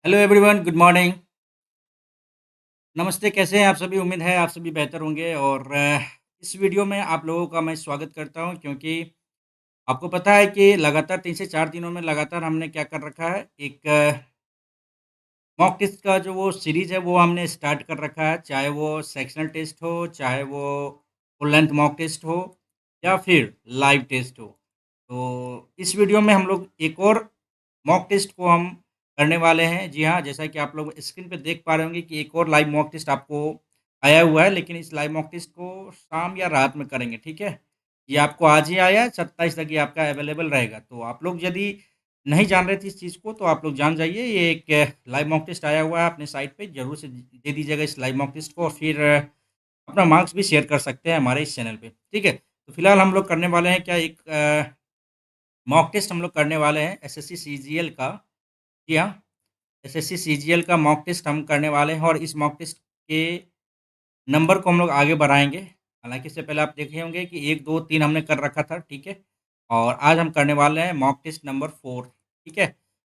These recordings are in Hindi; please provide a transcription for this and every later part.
Hello everyone, good morning. नमस्ते, कैसे हैं आप सभी? उम्मीद है आप सभी बेहतर होंगे और इस वीडियो में आप लोगों का मैं स्वागत करता हूं क्योंकि आपको पता है कि लगातार 3 से 4 दिनों में लगातार हमने क्या कर रखा है, एक मॉक टेस्ट का जो वो सीरीज़ है वो हमने स्टार्ट कर रखा है, चाहे वो सेक्शनल टेस्ट हो, चाहे वो फुल लेंथ मॉक टेस्ट हो या फिर लाइव टेस्ट हो। तो इस वीडियो में हम लोग एक और मॉक टेस्ट को हम करने वाले हैं। जी हाँ, जैसा कि आप लोग स्क्रीन पे देख पा रहे होंगे कि एक और लाइव मॉक टेस्ट आपको आया हुआ है, लेकिन इस लाइव मॉक टेस्ट को शाम या रात में करेंगे, ठीक है? ये आपको आज ही आया है, 27 तक ये आपका अवेलेबल रहेगा। तो आप लोग यदि नहीं जान रहे थे इस चीज़ को, तो आप लोग जान जाइए, ये एक लाइव मॉक टेस्ट आया हुआ है अपने साइट पे, ज़रूर से दे दीजिएगा इस लाइव मॉक टेस्ट को और फिर अपना मार्क्स भी शेयर कर सकते हैं हमारे इस चैनल पे, ठीक है? तो फिलहाल हम लोग करने वाले हैं क्या, एक मॉक टेस्ट हम लोग करने वाले हैं एसएससी सीजीएल का। जी हाँ, एसएससी सीजीएल का मॉक टेस्ट हम करने वाले हैं और इस मॉक टेस्ट के नंबर को हम लोग आगे बढ़ाएँगे। हालाँकि इससे पहले आप देखे होंगे कि 1, 2, 3 हमने कर रखा था, ठीक है? और आज हम करने वाले हैं मॉक टेस्ट नंबर 4, ठीक है?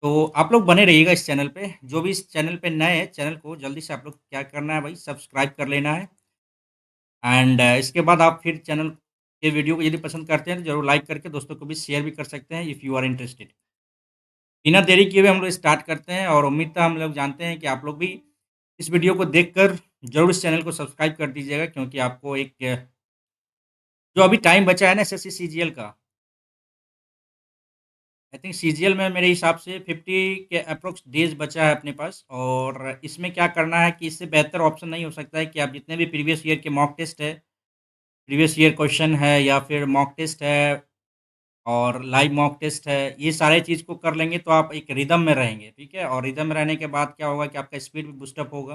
तो आप लोग बने रहिएगा इस चैनल पे। जो भी इस चैनल पे नए हैं, चैनल को जल्दी से आप लोग क्या करना है भाई, सब्सक्राइब कर लेना है एंड इसके बाद आप फिर चैनल के वीडियो को यदि पसंद करते हैं, तो ज़रूर लाइक करके दोस्तों को भी शेयर भी कर सकते हैं इफ़ यू आर इंटरेस्टेड। बिना देरी किए हुए हम लोग स्टार्ट करते हैं और उम्मीद है हम लोग जानते हैं कि आप लोग भी इस वीडियो को देखकर ज़रूर इस चैनल को सब्सक्राइब कर दीजिएगा क्योंकि आपको एक जो अभी टाइम बचा है ना एसएससी सीजीएल का, आई थिंक सीजीएल में मेरे हिसाब से 50 के अप्रॉक्स डेज़ बचा है अपने पास और इसमें क्या करना है कि इससे बेहतर ऑप्शन नहीं हो सकता है कि आप जितने भी प्रीवियस ईयर के मॉक टेस्ट है, प्रीवियस ईयर क्वेश्चन है या फिर मॉक टेस्ट है और लाइव मॉक टेस्ट है, ये सारे चीज़ को कर लेंगे तो आप एक रिदम में रहेंगे, ठीक है? और रिदम में रहने के बाद क्या होगा कि आपका स्पीड भी बूस्ट अप होगा,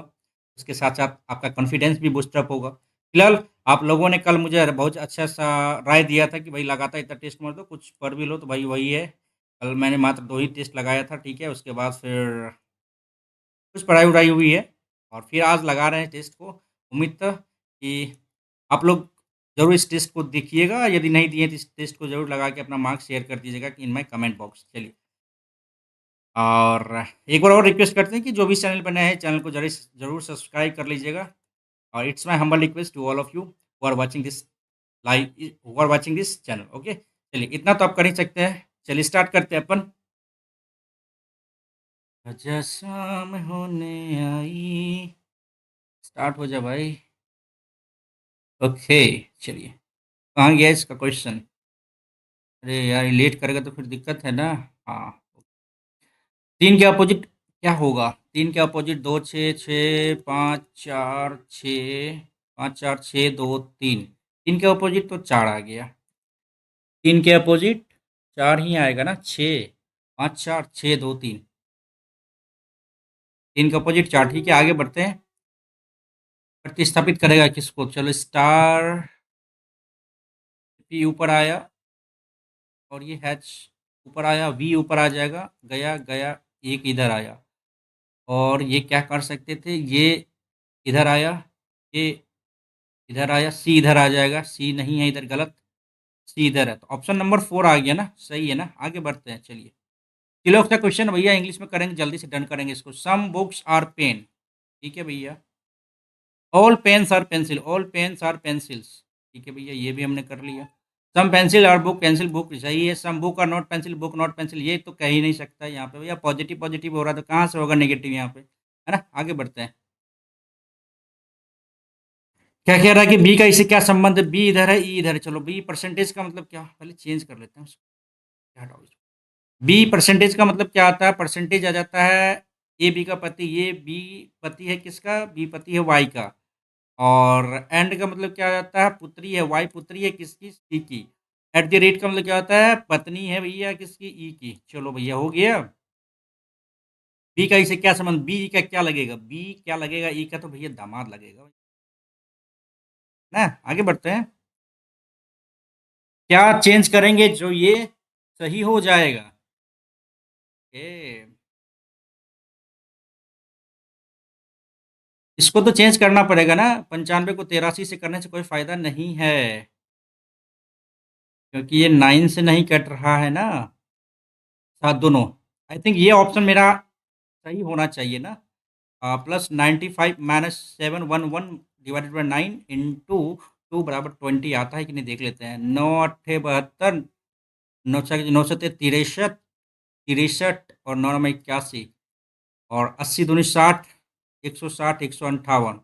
उसके साथ-साथ आपका कॉन्फिडेंस भी बूस्ट अप होगा। फिलहाल आप लोगों ने कल मुझे बहुत अच्छा-सा राय दिया था कि भाई लगातार इतना टेस्ट मत दो, कुछ पढ़ भी लो, तो भाई वही है। कल मैंने मात्र 2 ही टेस्ट लगाया था, ठीक है? उसके बाद फिर कुछ पढ़ाई-वढ़ाई हुई है और फिर आज लगा रहे हैं टेस्ट को। उम्मीद था कि आप लोग ज़रूर इस टेस्ट को देखिएगा, यदि नहीं दिए तो इस टेस्ट को ज़रूर लगा के अपना मार्क्स शेयर कर दीजिएगा इन माय कमेंट बॉक्स। चलिए और एक बार और रिक्वेस्ट करते हैं कि जो भी इस चैनल पर नए हैं, चैनल को ज़रूर सब्सक्राइब कर लीजिएगा और it's my humble request to all of you who are watching this who are watching this channel, okay? चलिए इतना तो आप कर ही सकते हैं। चलिए स्टार्ट करते हैं अपन। आजा शाम होने आई, स्टार्ट हो जा भाई। ओके, चलिए। कहाँ गया इसका क्वेश्चन? अरे यार, ये लेट करेगा तो फिर दिक्कत है ना। हाँ, 3 के अपोजिट क्या होगा? 3 के अपोजिट 2, 6, 6, 5, 4, 6, 5, 4, 6, 2, 3। 3 के अपोजिट तो 4 आ गया। 3 के अपोजिट 4 ही आएगा ना, 6, 5, 4, 6, 2, 3। 3 के अपोजिट 4, ठीक है, आगे बढ़ते हैं। प्रतिस्थापित करेगा किसको? चलो स्टार पी ऊपर आया और ये हैच ऊपर आया, वी ऊपर आ जाएगा, गया गया, एक इधर आया और ये क्या कर सकते थे, ये इधर आया, ये इधर आया, सी इधर आ जाएगा, सी नहीं है इधर, गलत, सी इधर है, तो ऑप्शन नंबर 4 आ गया ना, सही है ना? आगे बढ़ते हैं, चलिए। किलो का क्वेश्चन भैया इंग्लिश में करेंगे, जल्दी से डन करेंगे इसको। सम बुक्स आर पेन, ठीक है भैया। All pens are pencil, all pens are pencils, ठीक है भैया, ये भी हमने कर लिया। Some pencil are book, pencil book सही है। Some book are not pencil, book not pencil, ये तो कह ही नहीं सकता यहाँ पे भैया, पॉजिटिव पॉजिटिव हो रहा है तो कहाँ से होगा नेगेटिव यहाँ पे, है ना? आगे बढ़ते हैं। क्या कह रहा है कि बी का इससे क्या संबंध है? बी इधर है, ई इधर है। चलो बी परसेंटेज का मतलब क्या, पहले चेंज कर लेते हैं उसको, क्या हटाओ इसको। बी परसेंटेज का मतलब क्या आता है? परसेंटेज आ जाता है ए बी का पति, ये बी पति है किसका? बी पति है वाई का। और एंड का मतलब क्या आ जाता है? पुत्री है, वाई पुत्री है किसकी? सी की। एट द रेट का मतलब क्या होता है? पत्नी है भैया किसकी? ई की। चलो भैया हो गया। बी का इसे क्या संबंध? बी का क्या लगेगा? बी क्या लगेगा? ई का तो भैया दामाद लगेगा ना। आगे बढ़ते हैं। क्या चेंज करेंगे जो ये सही हो जाएगा? ए, इसको तो चेंज करना पड़ेगा ना, 95 को 83 से करने से कोई फायदा नहीं है क्योंकि ये 9 से नहीं कट रहा है ना, साथ दोनों। आई थिंक ये ऑप्शन मेरा सही होना चाहिए ना। Plus 95 minus 711 divided by 9 into 2 बराबर 20 आता है कि नहीं देख लेते हैं। 9 अट्ठे 72, 9 छः 9 सत्ते 63, 63 और 9 नौ 81 और 80 दूनी 60, 160, 158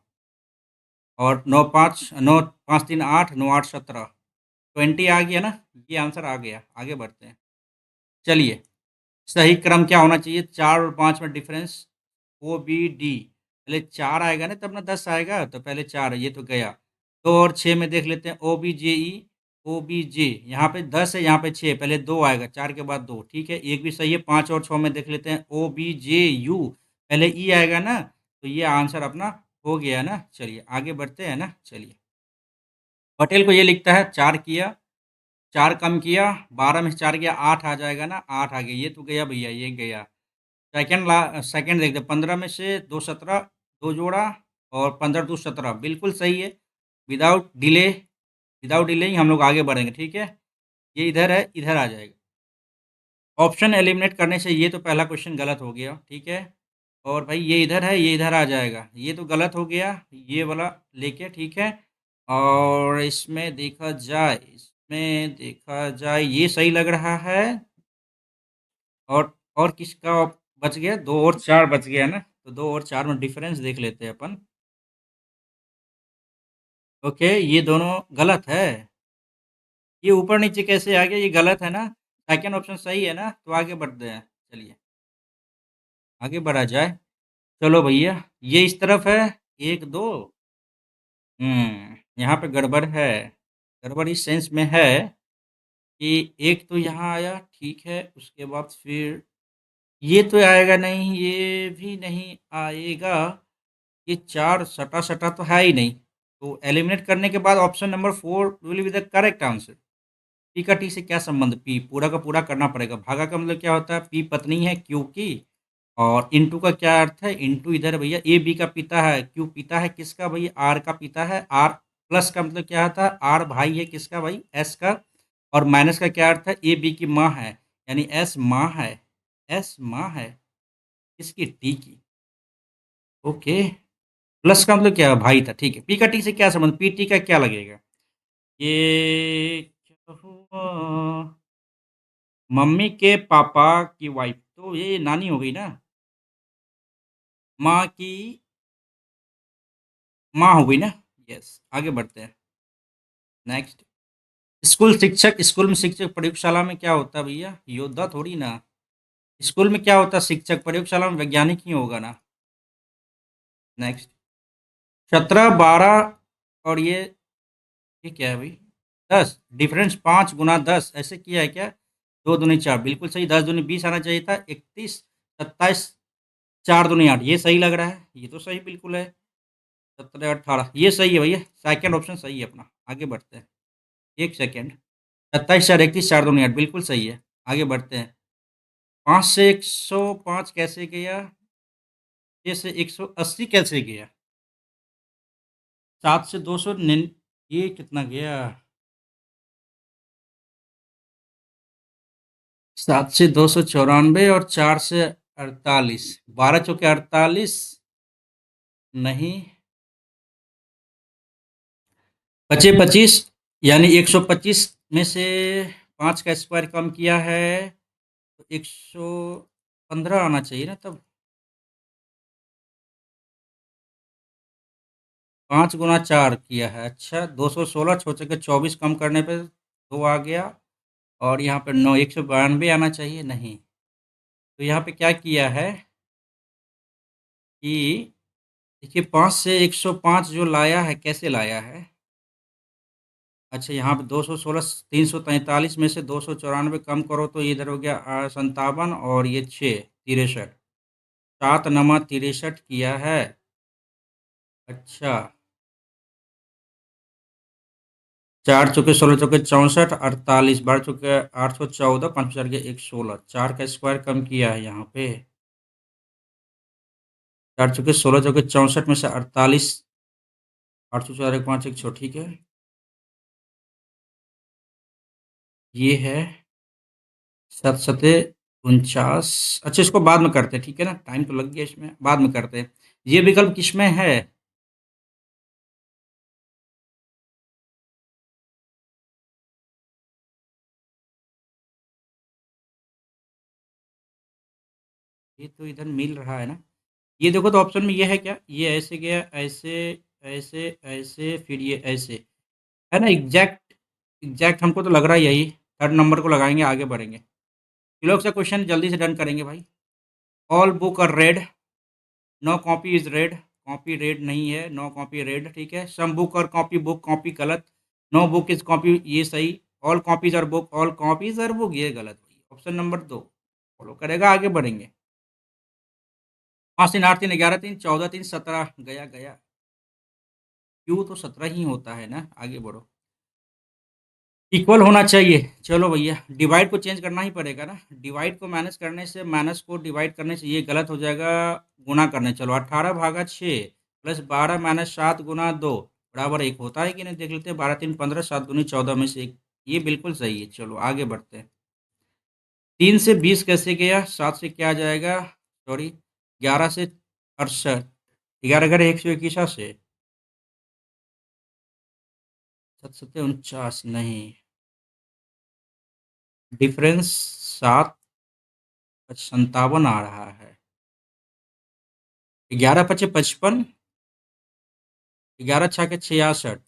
और 9 5 9 5 3 8, 9 8 17, 20 आ गया ना। ये आंसर आ गया। आगे बढ़ते हैं। चलिए, सही क्रम क्या होना चाहिए? 4 और 5 में डिफरेंस OBD। पहले 4 आएगा ना तब ना 10 आएगा, तो पहले 4 है, ये तो गया। 2 और 6 में देख लेते हैं OBJE, OBJ यहाँ पे 10 है, यहाँ पे 6, पहले 2 आएगा, 4 के बाद 2, ठीक है, एक भी सही है। 5 और 6 में देख लेते हैं OBJU, पहले ई आएगा ना, तो ये आंसर अपना हो गया ना। चलिए आगे बढ़ते हैं ना। चलिए, पटेल को ये लिखता है 4 किया, 4 कम किया, 12 में से 4 गया, 8 आ जाएगा ना, 8 आ गया, ये तो गया भैया, ये गया। सेकंड देखते हैं, 15 में से 2 17, 2 जोड़ा और 15 2 17, बिल्कुल सही है। विदाउट डिले, विदाउट डिले ही हम लोग आगे बढ़ेंगे, ठीक है। ये इधर है, इधर आ जाएगा। ऑप्शन एलिमिनेट करने से ये तो पहला क्वेश्चन गलत हो गया, ठीक है। और भाई ये इधर है, ये इधर आ जाएगा, ये तो गलत हो गया, ये वाला लेके, ठीक है। और इसमें देखा जाए ये सही लग रहा है। और किसका बच गया? 2 और 4 बच गया ना, तो 2 और 4 में डिफरेंस देख लेते हैं अपन। ओके, ये दोनों गलत है। ये ऊपर नीचे कैसे आ गया? ये गलत है ना। सेकंड ऑप्शन सही है ना, तो आगे बढ़ते हैं। चलिए आगे बढ़ा जाए। चलो भैया, ये इस तरफ है, 1 2। यहाँ पे गड़बड़ है। गड़बड़ इस सेंस में है कि एक तो यहाँ आया, ठीक है, उसके बाद फिर ये तो आएगा नहीं, ये भी नहीं आएगा। ये 4 सटा-सटा तो है ही नहीं। तो एलिमिनेट करने के बाद option number 4 will be the correct answer. P का टी से क्या संबंध? पी पूरा का पूरा करना पड़ेगा। भागा का मतलब क्या होता है? पी पत्नी है क्यू की। और इनटू का क्या अर्थ है? इनटू इधर भैया ए बी का पिता है, क्यू पिता है किसका भाई? आर का पिता है। आर प्लस का मतलब क्या होता है? आर भाई है किसका भाई? एस का। और माइनस का क्या अर्थ है? ए बी की माँ है, यानी एस माँ है। एस माँ है किसकी? टी की। ओके, प्लस का मतलब क्या है? भाई था, ठीक है। पी का टी से क्या संबंध? पी टी का क्या लगेगा? ये क्या हुआ? मम्मी के पापा की वाइफ, तो ये नानी हो गई ना। माँ की माँ हो गई ना। यस, आगे बढ़ते हैं। नेक्स्ट, स्कूल में शिक्षक, प्रयोगशाला में क्या होता है भैया? योद्धा थोड़ी ना। स्कूल में क्या होता है? शिक्षक। प्रयोगशाला में वैज्ञानिक ही होगा ना। नेक्स्ट, 17 12 और ये क्या है भाई? 10, डिफरेंस 5 गुना 10, ऐसे किया है क्या? 2 दूनी 4, बिल्कुल सही। 10 दूनी 20 आना चाहिए था। 31 27, 4 दूनी 8, ये सही लग रहा है, ये तो सही बिल्कुल है। 17 18, ये सही है भैया, सेकंड ऑप्शन सही है अपना। आगे बढ़ते हैं। एक सेकंड, 27 4 31, 4 दूनी 8, बिल्कुल सही है। आगे बढ़ते हैं। 5 से 105 कैसे गया? 6 से 180 कैसे गया? 7 से 200 ये कितना गया? 7 से 294 और 4 से 48, 12 चौके 48, नहीं, बचे 25, यानी 125 में से 5 का स्क्वायर कम किया है, तो 115 आना चाहिए ना तब। 5 गुना 4 किया है, अच्छा 216, 6 चौके 24 कम करने पे 2 आ गया। और यहाँ पे 9 192 आना चाहिए, नहीं। तो यहाँ पे क्या किया है कि देखिए 5 से 105 जो लाया है, कैसे लाया है? अच्छा, यहाँ पे 216, 343 में से 294 कम करो तो इधर हो गया 57 और ये 6 63, 7 नमा 63 किया है। अच्छा, 4 चौके 16 चौके 64, 48, 12 चौके 814, 5 चार के 116, 4 का स्क्वायर कम किया है यहाँ पे। 4 चौके 16 चौके 64 में से 48, 804 एक 5 एक 6, ठीक है। ये है 7 सते 49। अच्छा, इसको बाद में करते हैं, ठीक है ना? टाइम तो लग गया इसमें, बाद में करते हैं। ये विकल्प किसमें है? ये तो इधर मिल रहा है ना। ये देखो तो ऑप्शन में ये है क्या? ये ऐसे गया, ऐसे, ऐसे, ऐसे, फिर ये ऐसे। है ना एग्ज़ैक्ट? एग्ज़ैक्ट हमको तो लग रहा है यही। थर्ड नंबर को लगाएँगे, आगे बढ़ेंगे। ये लोग से क्वेश्चन जल्दी से डन करेंगे भाई। All book are red, no copy is red, copy red नहीं है, नो कॉपी रेड, ठीक है। सम बुक और कॉपी बुक, कॉपी गलत, नो बुक इज़ कॉपी ये सही, all copies are book, all copies are book ये गलत भाई। ऑप्शन नंबर 2 फॉलो करेगा, आगे बढ़ेंगे। 5 3 8 3 11 3 14 3 17 गया, गया। क्यू तो 17 ही होता है ना, आगे बढ़ो। इक्वल होना चाहिए। चलो भैया, डिवाइड को चेंज करना ही पड़ेगा ना। डिवाइड को माइनस करने से, माइनस को डिवाइड करने से ये गलत हो जाएगा। गुना करने चलो, 18 भागा 6 प्लस 12 माइनस 7 गुना 2 बराबर 1 होता है कि नहीं देख लेते हैं। 12 3 15, 7 दूनी 14 में से एक। ये बिल्कुल सही है। चलो आगे बढ़ते हैं। 3 से 20 कैसे गया? 7 से क्या जाएगा? सॉरी, 11 से 68, 11 घर 121 से 7 7 49 नहीं, डिफरेंस 7 57 आ रहा है। 11 पचे 55, 11 छके 66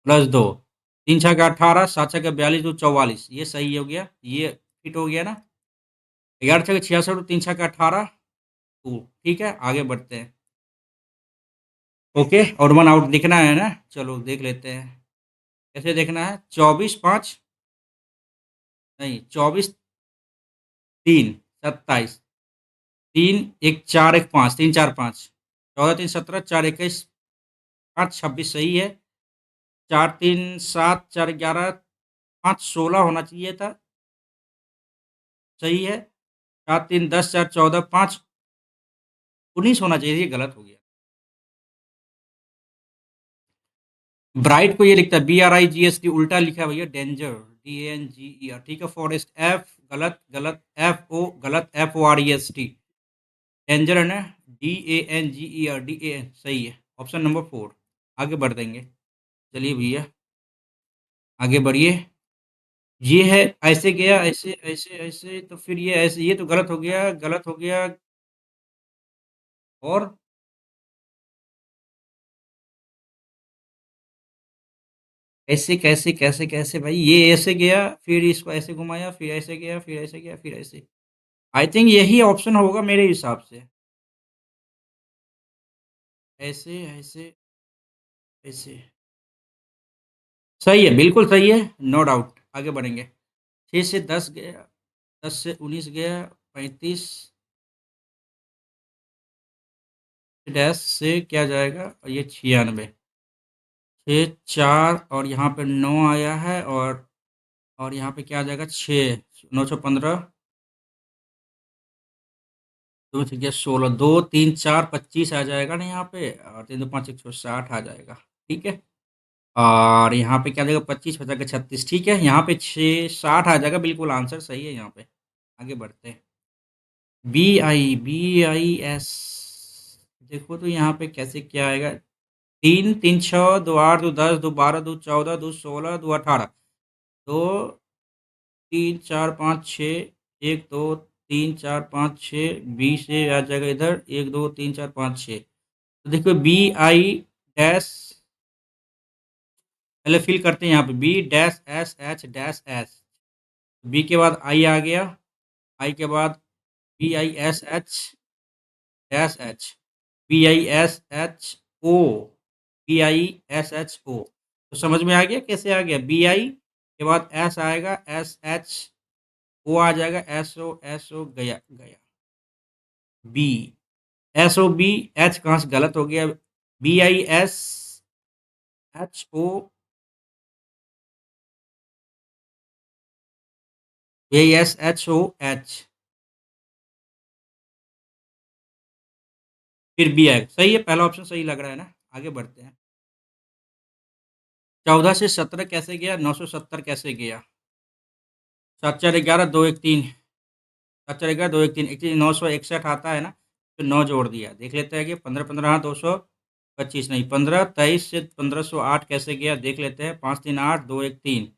प्लस 2, 3 छके 18, 7 छके 42, 2 44। ये सही हो गया, ये फिट हो गया ना। 11 छके 66, 3 छके 18, 2। ठीक है, आगे बढ़ते हैं। ओके, और वन आउट दिखना है ना। चलो देख लेते हैं कैसे देखना है। 24 5, नहीं 24 3 27, 3 1 4 1 5, 3 4 5, 14 3 17, 4 21 5 26 सही है। 4 3 7, 4 11, 5 16 होना चाहिए था, सही है। 7 3 10, 4 14, 5 19 होना चाहिए, ये गलत हो गया। ब्राइट को ये लिखता है BRIGST, उल्टा लिखा है भैया, डेंजर DANGER, ठीक है। फॉरेस्ट एफ, गलत गलत, FO गलत, FOREST, डेंजर है ना, DANGER, सही है। ऑप्शन नंबर 4, आगे बढ़ देंगे। चलिए भैया, आगे बढ़िए। ये है, ऐसे गया, ऐसे ऐसे ऐसे, तो फिर ये ऐसे, ये तो गलत हो गया, गलत हो गया। और ऐसे कैसे कैसे कैसे भाई, ये ऐसे गया, फिर इसको ऐसे घुमाया, फिर ऐसे गया, फिर ऐसे गया, फिर ऐसे। आई थिंक यही ऑप्शन होगा मेरे हिसाब से। ऐसे ऐसे ऐसे, सही है, बिल्कुल सही है, नो डाउट। आगे बढ़ेंगे। 6 से 10 गया, 10 से 19 गया, 35 डैश से क्या जाएगा? और ये 96, 6 4, और यहाँ पे 9 आया है, और यहाँ पे क्या आ जाएगा? 6 9 6 15, 2 6 16, 2 3 4 25 आ जाएगा ना यहाँ पे, और 3 2 5 160 आ जाएगा। ठीक है, और यहाँ पे क्या आ जाएगा? 25 बचा के 36, ठीक है। यहाँ पे 6 60 आ जाएगा, बिल्कुल आंसर सही है यहाँ पे। आगे बढ़ते हैं। BIS, देखो तो यहाँ पे कैसे क्या आएगा? 3 3 6, 2 8, 2 10, 2 12, 2 14, 2 16, 2 18, 2 3 4 5 6, 1 2 3 4 5 6, बी से आ जाएगा इधर, 1 2 3 4 5 6। तो देखो BI डैश, पहले फिल करते हैं यहाँ पे, B dash S H dash S। B के बाद आई आ गया, आई के बाद BISH डैश H, BISHO, तो समझ में आ गया कैसे आ गया? BI के बाद S आएगा, SHO आ जाएगा, SO गया गया। बी, SOB, H कहाँ से गलत हो गया? BISHO, BISHOH, फिर बी आएगा। सही है, पहला ऑप्शन सही लग रहा है ना। आगे बढ़ते हैं। 14 से 17 कैसे गया? 970 कैसे गया? 7 4 11 2 1 3 7 4 11 2 1 3 961 आता है ना, तो 9 जोड़ दिया। देख लेते हैं कि 15 15 हाँ 225 नहीं 15 23 से 1508 कैसे गया देख लेते हैं। 5 3 8 2 1 3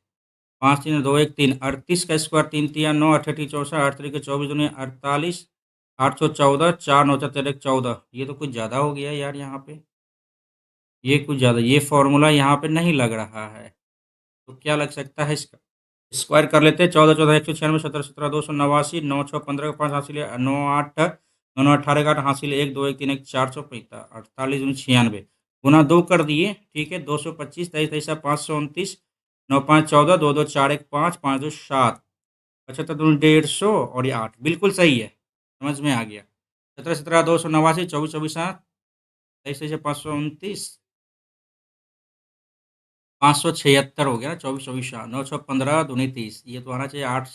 5 3 2 1 3 38 का स्क्वायर 3 3 9 8 8 64 8 3 24 दूनी 48 814 4 9 4 14। ये तो कुछ ज़्यादा हो गया यार यहाँ पे। ये कुछ ज़्यादा, ये फॉर्मूला यहाँ पे नहीं लग रहा है। तो क्या लग सकता है इसका? स्क्वायर कर लेते हैं। 14 14 196 17 17 289 9 6 15 5 हासिल है 9 8 9 9 18 का 8 हासिल है 1 2 1 3 1 445 48 96 गुना 2 कर दिए। ठीक है 225 23 23 529 9 5 14 2 2 4 1 5 5 2 7 75 दूनी 150 और ये 8 बिल्कुल सही है। समझ में आ गया। 17 17 289 24 24 7 23 23 529 576 हो गया ना। 24 24 9 6 15 दूनी 30। ये तो आना चाहिए 8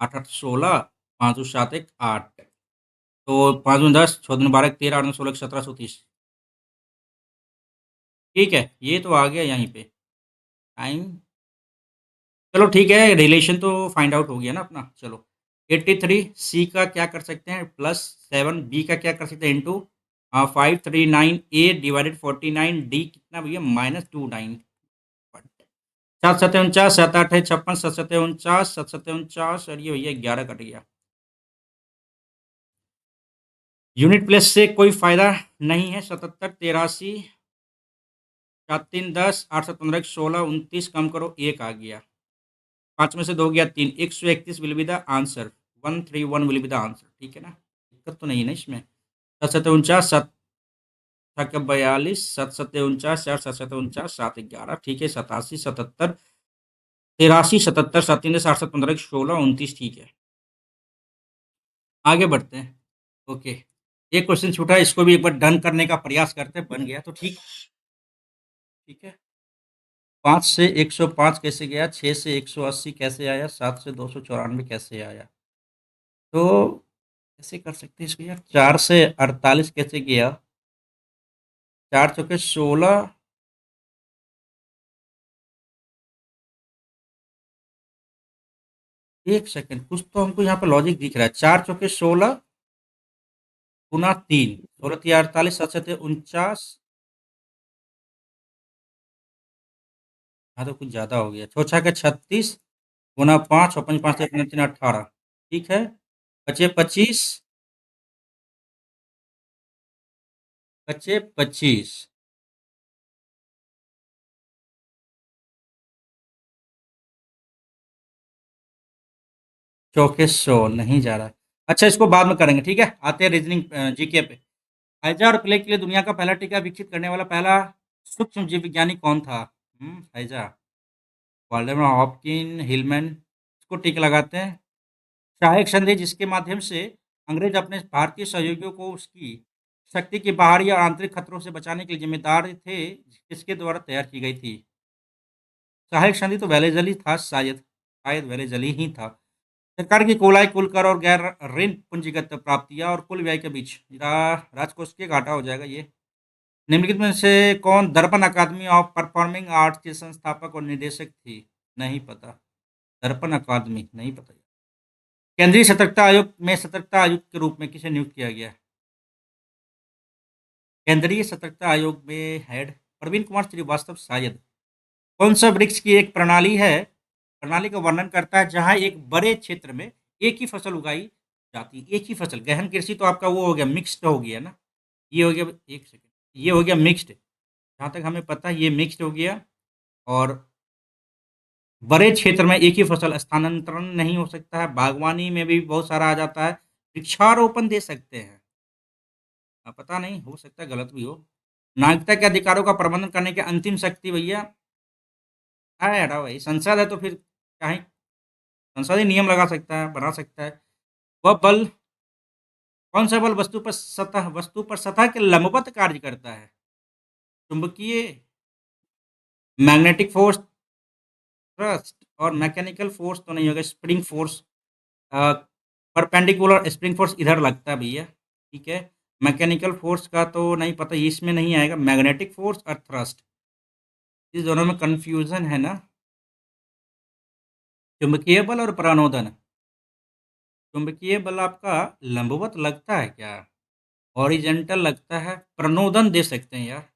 8 8 16 5 2 7 1 8। तो 5 दूनी 10 6 दूनी 12 13 8 दूनी 16 1730। ठीक है ये तो आ गया यहीं पे टाइम। चलो ठीक है रिलेशन तो फाइंड आउट हो गया ना अपना। चलो 83 सी का क्या कर सकते हैं प्लस 7 बी का क्या कर सकते हैं इंटू 539 ए डिवाइडेड 49 डी कितना भैया -29। सात सत्ते 49 7 8 56 7 सत्ते 49 7 सत्ते 49 और ये भैया 11 कट गया। यूनिट प्लेस से कोई फायदा नहीं है। 77 83 7 3 10 8 7 15 16 29 कम करो 1 आ गया। 5 में से 2 गया 3 131 will be the answer. 131 will be the answer. ठीक है ना, दिक्कत तो नहीं है ना इसमें। 7 सत्ते 49 7 42 7 सत्ते 49 4 7 सत्ते 49 7 11। ठीक है 87 77 83 77 7 3 10 8 7 15 16 29। ठीक है आगे बढ़ते हैं। ओके एक क्वेश्चन छूटा है, इसको भी एक बार डन करने का प्रयास करते हैं। बन गया तो ठीक। ठीक है 5 से 105 कैसे गया, 6 से 180 कैसे आया, 7 से 294 कैसे आया। तो कैसे कर सकते हैं इसको यार। 4 से 48 कैसे गया, 4 चौके 16। एक सेकंड कुछ तो हमको यहाँ पे लॉजिक दिख रहा है। 4 चौके 16 गुना 3 16 3 48 7 7 49। हाँ तो कुछ ज्यादा हो गया। 6 6 36 गुना 5 और 5 5 3 3 18। ठीक है बचे 25 बचे 25। चौके 100 नहीं जा रहा है। अच्छा इसको बाद में करेंगे। ठीक है आते हैं रीजनिंग जीके पे। हैजा और प्लेग के लिए दुनिया का पहला टीका विकसित करने वाला पहला सूक्ष्म जीव विज्ञानी कौन था। हैजा वाल्डेमर हॉपकिन हिलमैन। इसको टिक लगाते हैं। सहायक संधि जिसके माध्यम से अंग्रेज अपने भारतीय सहयोगियों को उसकी शक्ति के बाहरी और आंतरिक खतरों से बचाने के लिए जिम्मेदार थे, किसके द्वारा तैयार की गई थी। सहायक संधि तो वेलेजली था शायद, शायद वेलेजली ही था। सरकार की कोलाई कुल कर और गैर ऋण पूंजीगत प्राप्तियां और कुल व्यय के बीच राजकोष के घाटा हो जाएगा ये। निम्नलिखित में से कौन दर्पण अकादमी ऑफ परफॉर्मिंग आर्ट्स के संस्थापक और निदेशक थी। नहीं पता। दर्पण अकादमी नहीं पता। केंद्रीय सतर्कता आयोग में सतर्कता आयुक्त के रूप में किसे नियुक्त किया गया। केंद्रीय सतर्कता आयोग में हेड प्रवीण कुमार श्रीवास्तव शायद। कौन सा वृक्ष की एक प्रणाली है, प्रणाली का वर्णन करता है जहां एक बड़े क्षेत्र में एक ही फसल उगाई जाती है। एक ही फसल, गहन कृषि तो आपका वो हो गया मिक्स्ड हो गया ना। ये हो गया एक सेकंड, ये हो गया मिक्स्ड। जहाँ तक हमें पता है ये मिक्स्ड हो गया। और बड़े क्षेत्र में एक ही फसल स्थानांतरण नहीं हो सकता है। बागवानी में भी बहुत सारा आ जाता है। वृक्षारोपण दे सकते हैं। पता नहीं हो सकता है गलत भी हो। नागरिकता के अधिकारों का प्रबंधन करने की अंतिम शक्ति भैया है हटा भाई संसद है। तो फिर चाहे संसद ही नियम लगा सकता है, बना सकता है। वह बल, कौन सा बल वस्तु पर सतह के लंबवत कार्य करता है। चुंबकीय, मैग्नेटिक फोर्स, थ्रस्ट और मैकेनिकल फोर्स तो नहीं होगा। Spring force, perpendicular spring force इधर लगता है भैया। ठीक है मैकेनिकल फोर्स का तो नहीं पता, ये इसमें नहीं आएगा। मैग्नेटिक फोर्स और थ्रस्ट, इस दोनों में कंफ्यूजन है ना। चुंबकीय बल और प्रणोदन। चुंबकीय बल आपका लंबवत लगता है क्या? हॉरिजेंटल लगता है, प्रणोदन दे सकते हैं यार।